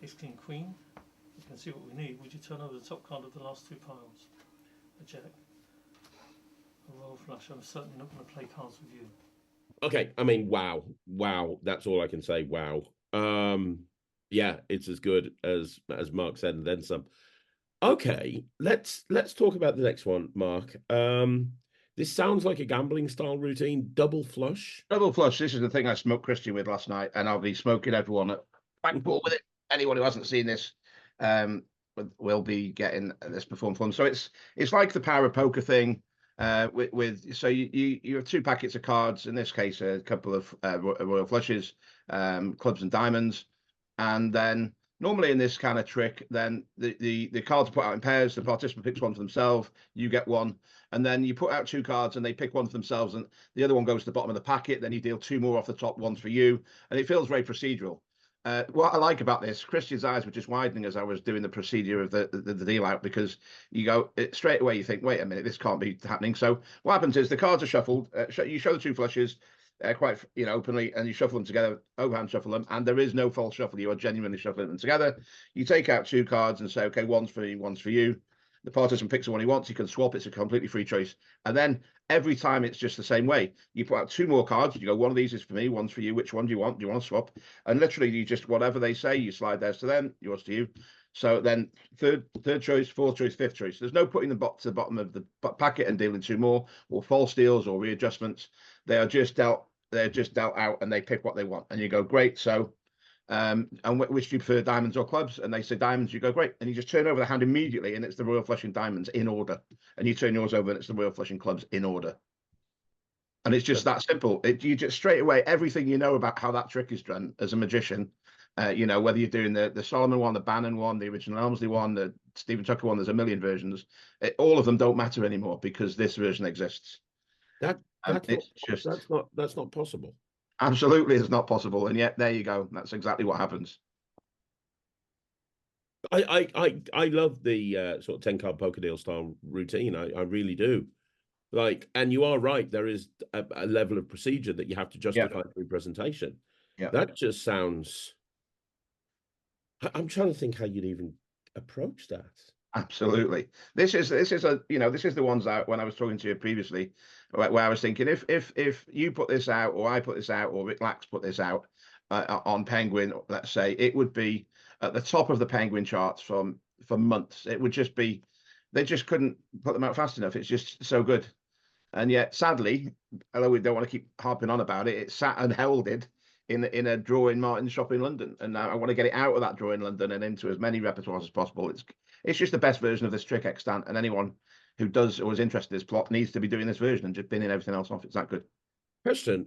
Ace, king, queen. You can see what we need. Would you turn over the top card of the last 2 piles? A jack. A royal flush. I'm certainly not going to play cards with you. Okay, I mean, wow. That's all I can say. Wow. Yeah, it's as good as Mark said, and then some. Okay, let's talk about the next one, Mark. This sounds like a gambling style routine. Double flush. Double flush. This is the thing I smoked Christian with last night, and I'll be smoking everyone at Blackpool with it. Anyone who hasn't seen this will be getting this performed for them. So it's like the power of poker thing. So you have 2 packets of cards, in this case a couple of royal flushes, clubs and diamonds, and then normally in this kind of trick, then the cards are put out in pairs. The participant picks one for themselves, you get one, and then you put out 2 cards and they pick one for themselves, and the other one goes to the bottom of the packet. Then you deal 2 more off the top, one's for you, and it feels very procedural. What I like about this, Christian's eyes were just widening as I was doing the procedure of the deal out, because you go straight away, you think, wait a minute, this can't be happening. So what happens is the cards are shuffled. You show the 2 flushes quite openly, and you shuffle them together, overhand shuffle them, and there is no false shuffle. You are genuinely shuffling them together. You take out 2 cards and say, okay, one's for me, one's for you. The participant picks the one he wants. He can swap. It's a completely free choice. And then every time it's just the same way. You put out 2 more cards. You go, one of these is for me, one's for you. Which one do you want? Do you want to swap? And literally, you just, whatever they say, you slide theirs to them, yours to you. So then third choice, 4th choice, 5th choice. There's no putting them to the bottom of the packet and dealing 2 more, or false deals or readjustments. They are just dealt. They're just dealt out, and they pick what they want. And you go, great. So and which do you prefer, diamonds or clubs? And they say diamonds. You go, great. And you just turn over the hand immediately, and it's the royal flush and diamonds in order. And you turn yours over, and it's the royal flush and clubs in order. And it's just that simple. You just straight away, everything you know about how that trick is done as a magician, whether you're doing the Solomon one, the Bannon one, the original Elmsley one, the Stephen Tucker one, there's a million versions. All of them don't matter anymore because this version exists. That's not possible. Absolutely, it's not possible, and yet there you go. That's exactly what happens. I love the sort of 10-card poker deal style routine. I really do. And you are right. There is a level of procedure that you have to justify through presentation. Yeah, that just sounds. I'm trying to think how you'd even approach that. Absolutely. This is the ones that when I was talking to you previously, where I was thinking if you put this out, or I put this out, or Rick Lax put this out on Penguin, let's say, it would be at the top of the Penguin charts for months. It would just be, they just couldn't put them out fast enough. It's just so good. And yet, sadly, although we don't want to keep harping on about it, it sat and held it in a drawer in Martin's shop in London, and now I want to get it out of that drawer in London and into as many repertoires as possible. It's just the best version of this trick extant, and anyone who does or is interested in this plot needs to be doing this version and just binning everything else off. It's that good. Question: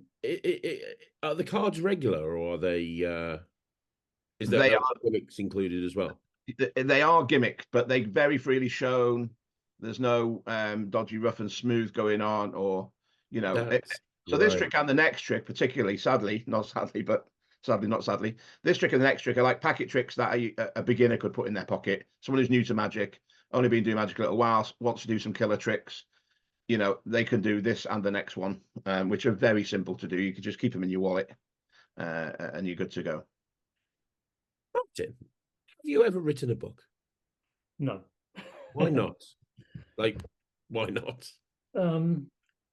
are the cards regular, or are they? Is there gimmicks included as well? They are gimmick, but they very freely shown. There's no dodgy rough and smooth going on, or So this trick and the next trick, particularly, not sadly, this trick and the next trick are like packet tricks that a beginner could put in their pocket. Someone who's new to magic, only been doing magic a little while, wants to do some killer tricks, they can do this and the next one, which are very simple to do. You can just keep them in your wallet, and you're good to go. Martin, have you ever written a book? No. Why not? Why not?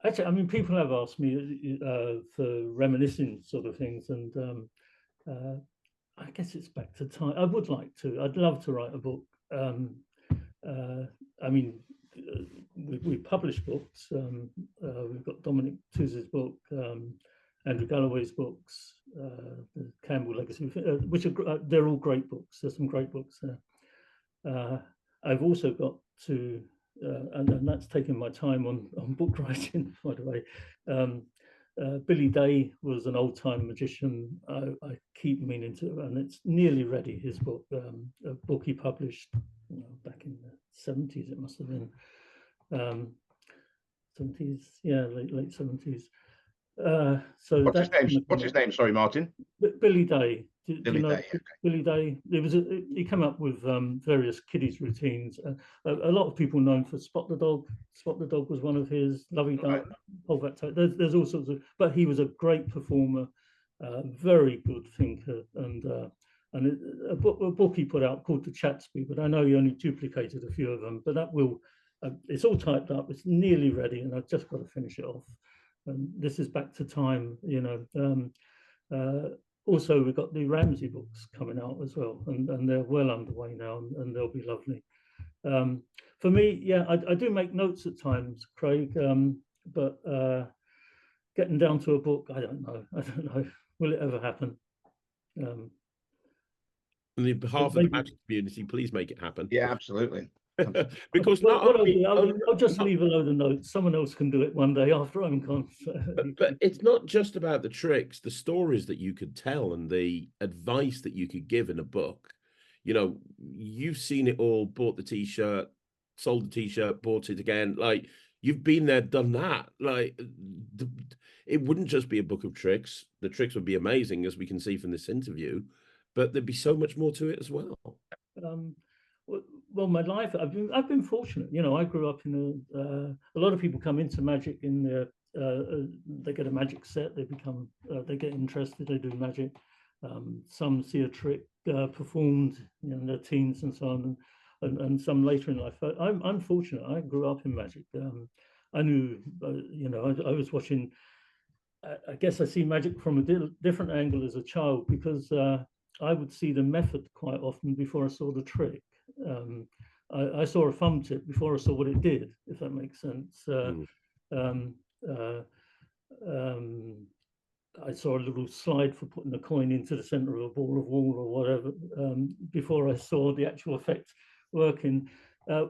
Actually, I mean, people have asked me for reminiscing sort of things, and I guess it's back to time. I would like to. I'd love to write a book. I mean, we publish books. We've got Dominic Tuz's book, Andrew Galloway's books, the Campbell Legacy, which are they're all great books. There's some great books there. I've also got to. And that's taken my time on book writing, by the way. Billy Day was an old-time magician. I keep meaning to, and it's nearly ready, his book, a book he published back in the 70s, it must have been. 70s, yeah, late 70s. So what's his name? Sorry, Martin. Billy Day. Billy Day. Okay. Billy Day. He came up with various kiddies routines. A lot of people known for Spot the Dog. Spot the Dog was one of his. Lovey Duck. There's all sorts of. But he was a great performer, very good thinker, and a book he put out called The Chatsby. But I know he only duplicated a few of them. But that will. It's all typed up. It's nearly ready, and I've just got to finish it off. And this is back to time, Also, we've got the Ramsey books coming out as well, and they're well underway now, and they'll be lovely. For me, yeah, I do make notes at times, Craig, but getting down to a book, I don't know. Will it ever happen? On behalf of the magic community, please make it happen. Yeah, absolutely. Because I'll just leave a load of notes. Someone else can do it one day after I'm gone. But it's not just about the tricks, the stories that you could tell, and the advice that you could give in a book. you know, you've seen it all, bought the t-shirt, sold the t-shirt, bought it again. Like, you've been there, done that. Like, it wouldn't just be a book of tricks. The tricks would be amazing, as we can see from this interview, but there'd be so much more to it as well. Well, my life, I've been fortunate. You know, I grew up in a lot of people come into magic in their they get a magic set, they get interested, they do magic. Some see a trick performed in their teens and so on, and some later in life. I'm fortunate. I grew up in magic. I knew, you know, I was watching. I guess I see magic from a different angle as a child, because I would see the method quite often before I saw the trick. I saw a thumb tip before I saw what it did, if that makes sense. I saw a little slide for putting a coin into the center of a ball of wool or whatever, before I saw the actual effect working,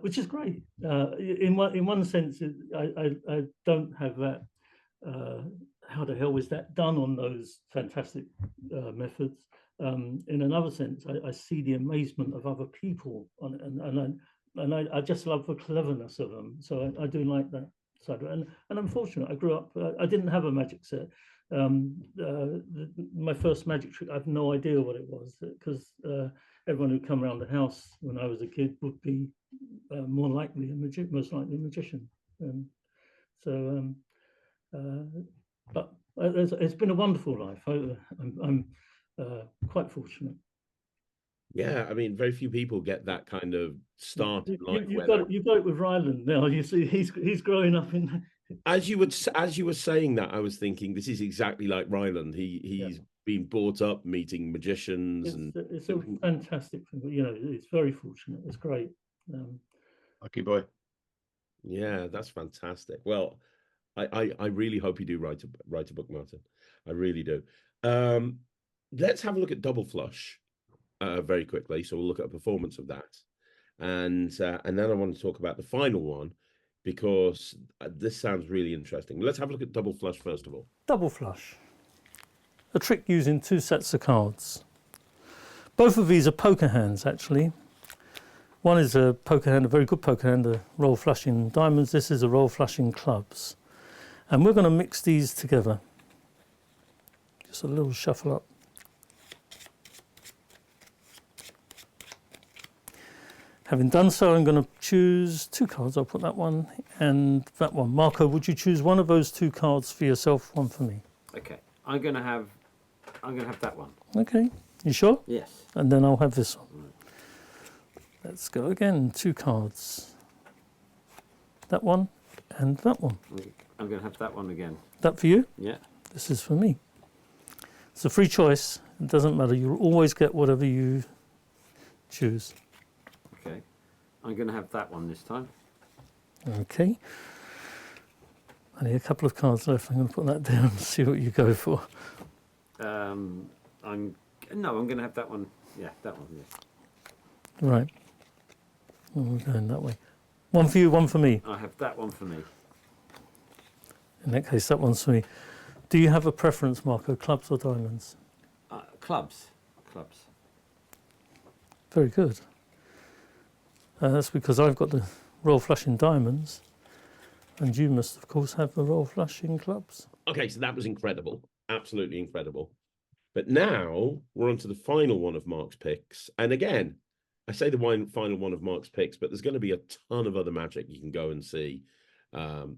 which is great. In one sense, I don't have that. How the hell is that done on those fantastic methods? In another sense, I see the amazement of other people on it, and I just love the cleverness of them. So I do like that side of it. And I'm fortunate. I grew up. I didn't have a magic set. My first magic trick, I have no idea what it was, because everyone who come around the house when I was a kid would be most likely a magician. But it's been a wonderful life. I'm quite fortunate. Yeah, I mean, very few people get that kind of start in life. You've got it with Ryland now. You see, he's growing up in. As you were saying that, I was thinking this is exactly like Ryland. He's been brought up meeting magicians, it's a fantastic thing. You know, it's very fortunate. It's great. Lucky boy. Yeah, that's fantastic. Well, I really hope you do write a book, Martin. I really do. Let's have a look at Double Flush very quickly. So we'll look at a performance of that, and then I want to talk about the final one, because this sounds really interesting. Let's have a look at Double Flush first of all. Double Flush, a trick using 2 sets of cards. Both of these are poker hands, actually. One is a poker hand, a very good poker hand, a roll flushing diamonds. This is a roll flushing clubs. And we're going to mix these together. Just a little shuffle up. Having done so, I'm going to choose 2 cards. I'll put that one and that one. Marco, would you choose one of those 2 cards for yourself, one for me? Okay, I'm going to have that one. Okay, you sure? Yes. And then I'll have this one. Let's go again. 2 cards. That one and that one. I'm going to have that one again. That for you? Yeah. This is for me. It's a free choice. It doesn't matter. You'll always get whatever you choose. Okay. I'm going to have that one this time. Okay. Only a couple of cards left. I'm going to put that down and see what you go for. I'm going to have that one. Yeah, that one. Yeah. Right. Well, we're going that way. One for you, one for me. I have that one for me. In that case, that one's for me. Do you have a preference, Marco, clubs or diamonds? Clubs. Very good. That's because I've got the roll flushing diamonds, and you must, of course, have the roll flushing clubs. Okay, so that was incredible. Absolutely incredible. But now we're on to the final one of Mark's picks. And again, I say the final one of Mark's picks, but there's going to be a ton of other magic you can go and see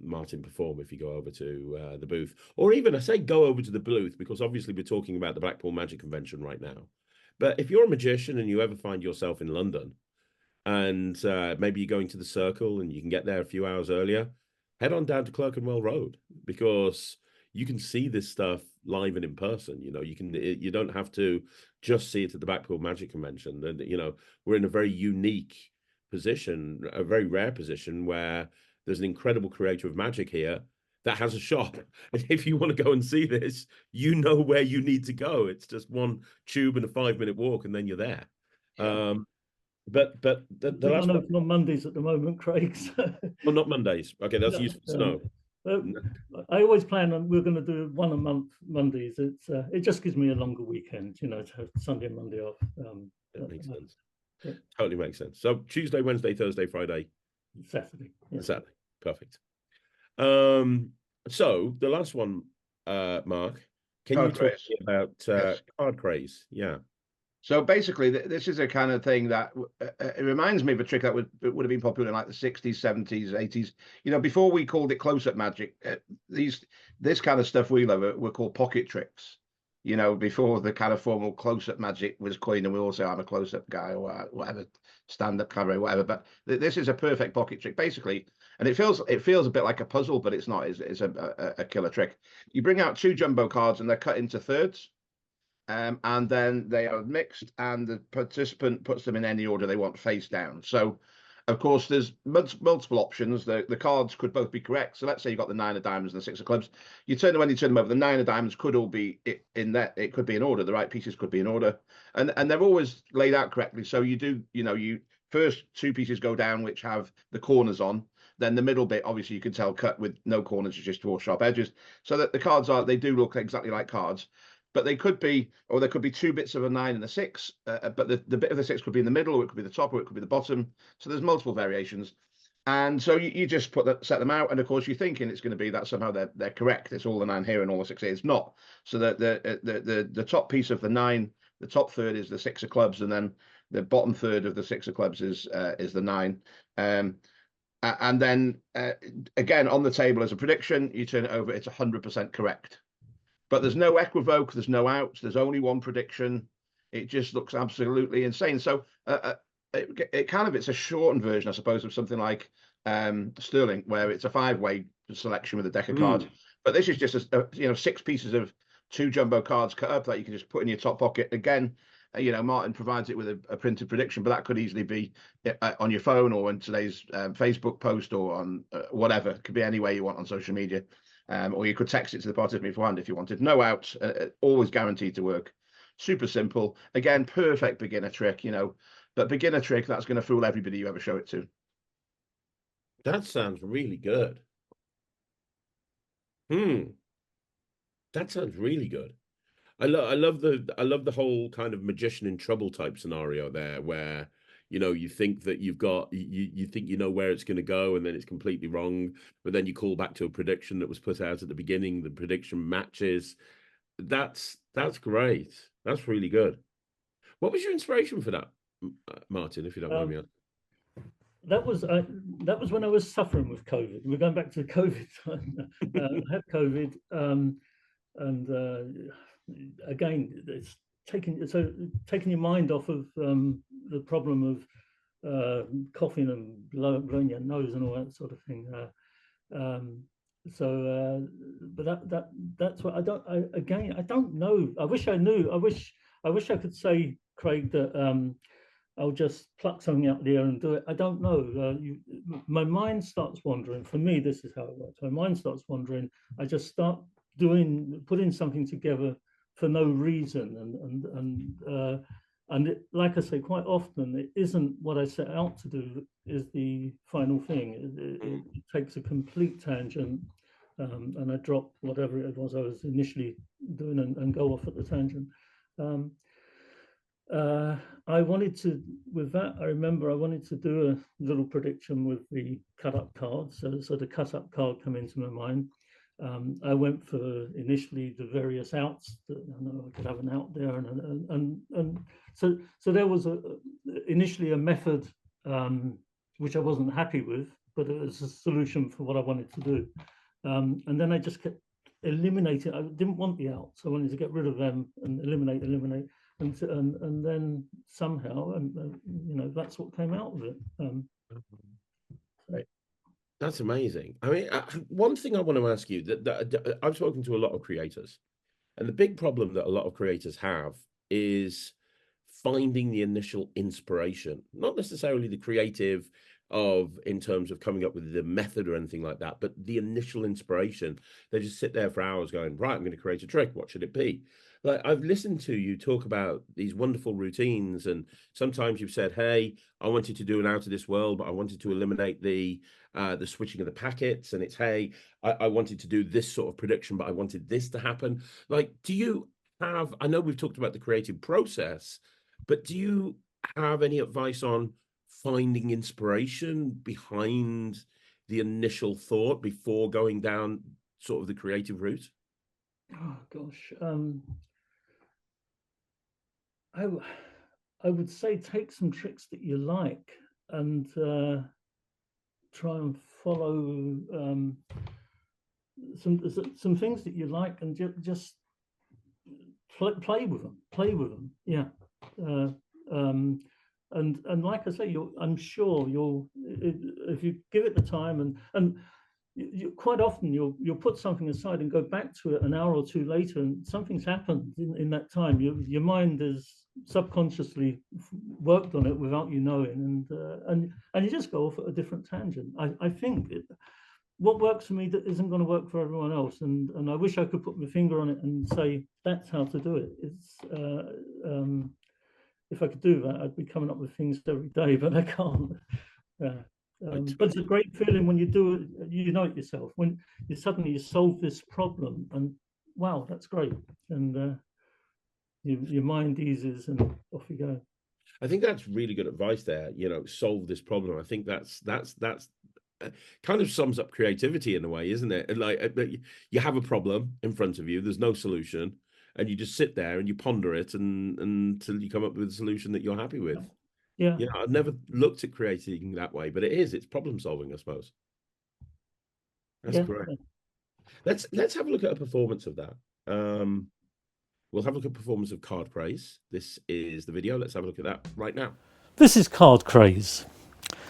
Martin perform if you go over to the booth. Or even, I say go over to the booth, because obviously we're talking about the Blackpool Magic Convention right now. But if you're a magician and you ever find yourself in London, and maybe you're going to the Circle and you can get there a few hours earlier, head on down to Clerkenwell Road, because you can see this stuff live and in person. You know, you don't have to just see it at the Blackpool Magic Convention. And, you know, we're in a very unique position, a very rare position, where there's an incredible creator of magic here that has a shop. And if you want to go and see this, you know where you need to go. It's just one tube and a 5-minute walk, and then you're there. Yeah. But the last one, on Mondays at the moment, Craig. So. Well, not Mondays. Okay, that's useful to know. I always plan on we're going to do one a month Mondays. It just gives me a longer weekend, you know, to have Sunday and Monday off. That makes sense. Yeah. Totally makes sense. So Tuesday, Wednesday, Thursday, Friday, Saturday. Yeah. Saturday. Perfect. So the last one, Mark, can you Card talk craze. about Yes. card craze? Yeah. So basically, this is a kind of thing that it reminds me of a trick that would have been popular in like the 60s, 70s, 80s. You know, before we called it close-up magic, this kind of stuff we love were called pocket tricks. You know, before the kind of formal close-up magic was coined, and we all say I'm a close-up guy or whatever, stand-up cabaret, whatever. But this is a perfect pocket trick, basically, and it feels a bit like a puzzle, but it's not. It's a killer trick. You bring out 2 jumbo cards, and they're cut into thirds. And then they are mixed, and the participant puts them in any order they want, face down. So, of course, there's multiple options. The cards could both be correct. So let's say you've got the 9 of diamonds and the 6 of clubs. When you turn them over, the 9 of diamonds could all be in that. It could be in order. The right pieces could be in order, and they're always laid out correctly. So you first 2 pieces go down which have the corners on. Then the middle bit, obviously, you can tell cut with no corners, it's just 4 sharp edges. So that the cards they do look exactly like cards. But they could be, or there could be 2 bits of a 9 and a 6, but the bit of the 6 could be in the middle, or it could be the top, or it could be the bottom. So there's multiple variations. And so you just set them out, and of course you're thinking it's going to be that somehow they're correct. It's all the 9 here and all the 6 here. It's not. So the top piece of the 9, the top third is the 6 of clubs, and then the bottom third of the 6 of clubs is the 9. And then again on the table as a prediction, you turn it over, it's 100% correct. But there's no equivoque, there's no outs, there's only one prediction. It just looks absolutely insane. So it's a shortened version, I suppose, of something like Sterling, where it's a 5-way selection with a deck of cards. But this is just 6 pieces of 2 jumbo cards cut up that you can just put in your top pocket. Again, Martin provides it with a printed prediction, but that could easily be on your phone or on today's Facebook post or on whatever. It could be any way you want on social media. Or you could text it to the participant beforehand if you wanted. No outs, always guaranteed to work. Super simple. Again, perfect beginner trick, but beginner trick that's going to fool everybody you ever show it to. That sounds really good. That sounds really good. I love the whole kind of magician in trouble type scenario there, where you think that you think you know where it's going to go, and then it's completely wrong. But then you call back to a prediction that was put out at the beginning. The prediction matches. That's great. That's really good. What was your inspiration for that, Martin? If you don't mind me asking. That was when I was suffering with COVID. We're going back to the COVID time. I had COVID, and again, it's taking your mind off of the problem of coughing and blowing your nose and all that sort of thing. But that's what I don't know. I wish I knew. I wish I could say, Craig, that I'll just pluck something out there and do it. I don't know. My mind starts wandering. For me, this is how it works. My mind starts wandering. I just start putting something together for no reason, and it, like I say, quite often it isn't what I set out to do is the final thing. It takes a complete tangent, and I drop whatever it was I was initially doing and go off at the tangent. I wanted to, with that, I remember I wanted to do a little prediction with the cut-up cards. So the cut-up card came into my mind. I went for initially the various outs that I know I could have an out there, and so there was initially a method which I wasn't happy with, but it was a solution for what I wanted to do. And then I just kept eliminating. I didn't want the outs. I wanted to get rid of them and eliminate, and then somehow, that's what came out of it. Right. That's amazing. I mean, one thing I want to ask you that I've spoken to a lot of creators, and the big problem that a lot of creators have is finding the initial inspiration, not necessarily the creative in terms of coming up with the method or anything like that, but the initial inspiration. They just sit there for hours going, right, I'm going to create a trick. What should it be? Like, I've listened to you talk about these wonderful routines, and sometimes you've said, hey, I wanted to do an out of this world, but I wanted to eliminate the switching of the packets, and it's, hey, I wanted to do this sort of prediction, but I wanted this to happen. Like, do you have, I know we've talked about the creative process, but do you have any advice on finding inspiration behind the initial thought before going down sort of the creative route? Oh gosh, I would say take some tricks that you like and try and follow some things that you like and just play with them. Yeah. And like I say, I'm sure if you give it the time and you, quite often you'll put something aside and go back to it an hour or two later, and something's happened in that time. Your mind has subconsciously worked on it without you knowing, and you just go off at a different tangent. I think what works for me that isn't going to work for everyone else, and I wish I could put my finger on it and say that's how to do it. It's if I could do that, I'd be coming up with things every day, but I can't. But it's a great feeling when you do it, you know it yourself, when you suddenly solve this problem, and wow, that's great. And your mind eases and off you go. I think that's really good advice there. Solve this problem. I think that's kind of sums up creativity in a way, isn't it? Like you have a problem in front of you, there's no solution, and you just sit there and you ponder it until you come up with a solution that you're happy with. Yeah. I've never looked at creating that way, but it's problem solving, I suppose. That's great. Let's have a look at a performance of that. We'll have a look at performance of Card Craze. This is the video. Let's have a look at that right now. This is Card Craze.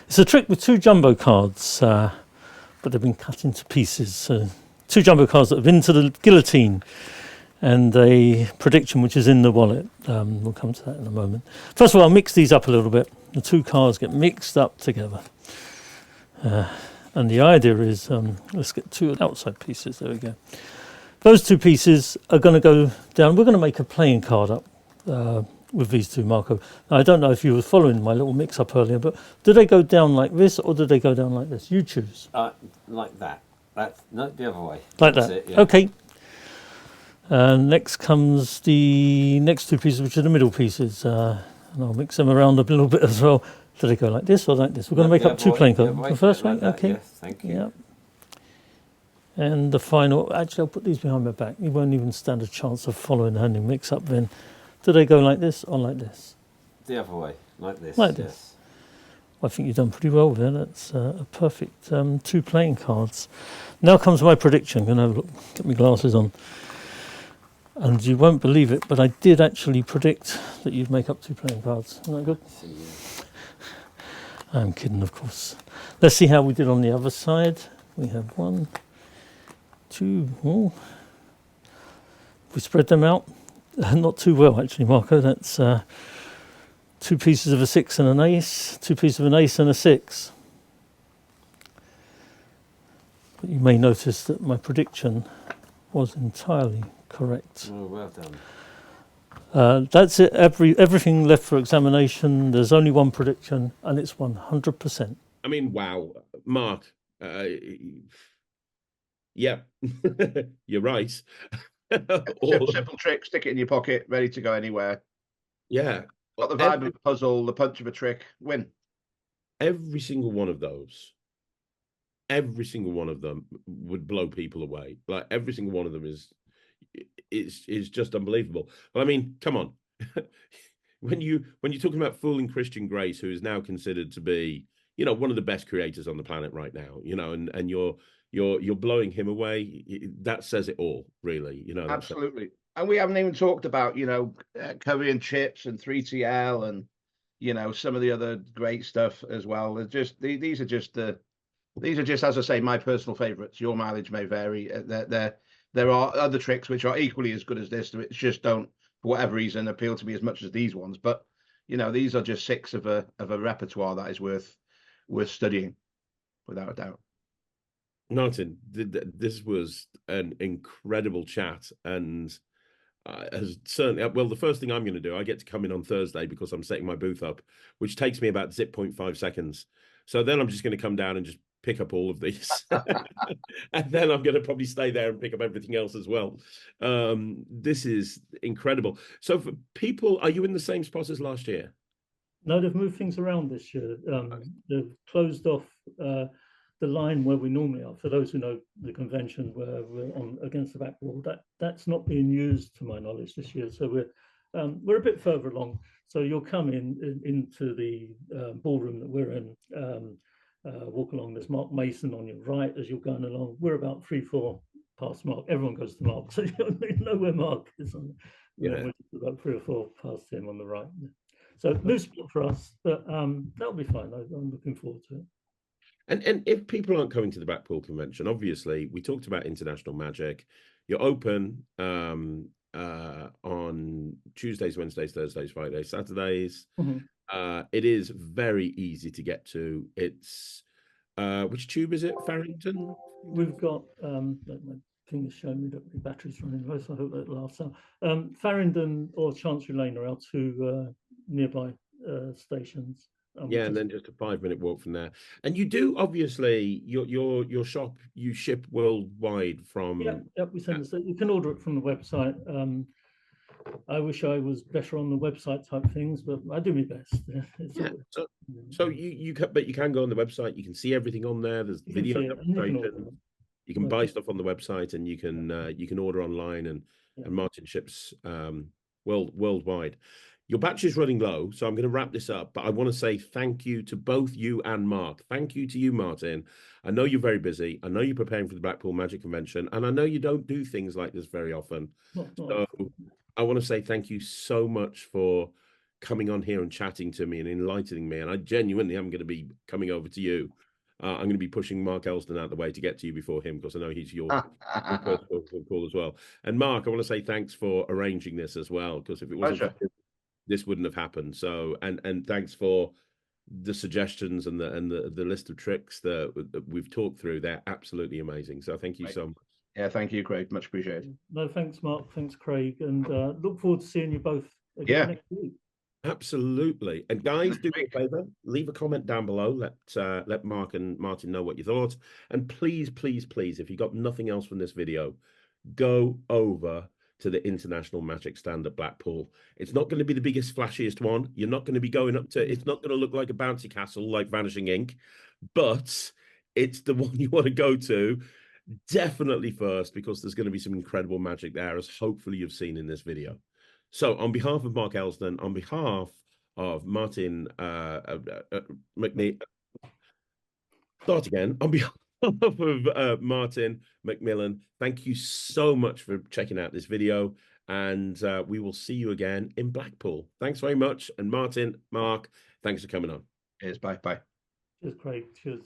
It's a trick with 2 jumbo cards, but they've been cut into pieces. 2 jumbo cards that have been to the guillotine, and a prediction which is in the wallet. We'll come to that in a moment. First of all, I'll mix these up a little bit. The 2 cards get mixed up together. And the idea is, let's get 2 outside pieces. There we go. Those 2 pieces are going to go down. We're going to make a playing card up with these 2, Marco. Now, I don't know if you were following my little mix-up earlier, but do they go down like this, or do they go down like this? You choose. Like that. That's not the other way. Like That's that. it, yeah. Okay. Next comes the next 2 pieces, which are the middle pieces. And I'll mix them around a little bit as well. Do they go like this or like this? We're going to make up 2 playing cards. The first one, like okay. Yes, thank you. Yeah. And the final, actually, I'll put these behind my back. You won't even stand a chance of following the handing mix up then. Do they go like this or like this? The other way, like this. Like this. I think you've done pretty well there. That's a perfect 2 playing cards. Now comes my prediction. I'm going to have a look, get my glasses on. And you won't believe it, but I did actually predict that you'd make up 2 playing cards. Isn't that good? I'm kidding, of course. Let's see how we did on the other side. We have 1, 2. Oh. We spread them out. Not too well, actually, Marco. That's 2 pieces of a 6 and an ace, 2 pieces of an ace and a 6. But you may notice that my prediction was entirely correct. Oh, well done. That's it. Everything left for examination. There's only one prediction, and it's 100%. I mean, wow, Mark. Yeah, you're right. Simple trick, stick it in your pocket, ready to go anywhere. Yeah. Got the vibe of a puzzle, the punch of a trick, win. Every single one of those, every single one of them would blow people away. Like every single one of them is just unbelievable. But I mean, come on. when you're talking about fooling Christian Grace, who is now considered to be, one of the best creators on the planet right now, and you're blowing him away, that says it all, really. Absolutely. And we haven't even talked about, curry and chips and 3TL and, some of the other great stuff as well. These are just, as I say, my personal favorites. Your mileage may vary. There are other tricks which are equally as good as this, which just don't, for whatever reason, appeal to me as much as these ones. But, these are just 6 of a repertoire that is worth studying, without a doubt. Martin, this was an incredible chat, and has certainly, well, the first thing I'm going to do, I get to come in on Thursday because I'm setting my booth up, which takes me about 0.5 seconds. So then I'm just going to come down and just pick up all of these. And then I'm going to probably stay there and pick up everything else as well. This is incredible. So for people, are you in the same spot as last year? No, they've moved things around this year. They've closed off the line where we normally are. For those who know the convention where we're on against the back wall, that's not being used to my knowledge this year. So we're a bit further along. So you'll come into the ballroom that we're in. Walk along. There's Mark Mason on your right as you're going along. We're about 3-4 past Mark. Everyone goes to Mark, so you know where Mark is. Yeah. We're about 3 or 4 past him on the right. So new spot for us, but that'll be fine. I'm looking forward to it. And if people aren't coming to the Blackpool Convention, obviously we talked about International Magic. You're open on Tuesdays, Wednesdays, Thursdays, Fridays, Saturdays. It is very easy to get to. It's which tube is it? Farringdon? We've got my thing is showing me that the battery's running low, so I hope that lasts out. Farringdon or Chancery Lane are our 2 nearby stations. Yeah, and then just a 5-minute walk from there. And you do obviously your shop, you ship worldwide from. Yeah, we send it. You can order it from the website. I wish I was better on the website type things, but I do my best. So you can go on the website. You can see everything on there. There's video demonstrations. You can buy stuff on the website, and you can order online, and Martin ships worldwide. Your battery is running low, so I'm going to wrap this up, but I want to say thank you to both you and Mark. Thank you to you, Martin. I know you're very busy. I know you're preparing for the Blackpool Magic Convention, and I know you don't do things like this very often. So I want to say thank you so much for coming on here and chatting to me and enlightening me, and I genuinely am going to be coming over to you. I'm going to be pushing Mark Elsdon out of the way to get to you before him, because I know he's your first call as well. And Mark, I want to say thanks for arranging this as well, because if it wasn't this wouldn't have happened. So and thanks for the suggestions and the list of tricks that we've talked through. They're absolutely amazing. So thank you so much. Yeah, thank you, Craig. Much appreciated. No, thanks, Mark. Thanks, Craig. And look forward to seeing you both again next week. Absolutely. And guys, do me a favor, leave a comment down below. Let Mark and Martin know what you thought. And please, please, please, if you got nothing else from this video, go over to the International Magic stand at Blackpool. It's not going to be the biggest, flashiest one. You're not going to be going up to, it's not going to look like a bouncy castle like Vanishing Ink, but it's the one you want to go to definitely first, because there's going to be some incredible magic there, as hopefully you've seen in this video. So on behalf of Mark Elsdon, on behalf of Martin MacMillan, start again, on behalf of Martin MacMillan, thank you so much for checking out this video, and we will see you again in Blackpool. Thanks very much. And Martin, Mark, thanks for coming on. Cheers. Bye. Cheers, Craig. Cheers.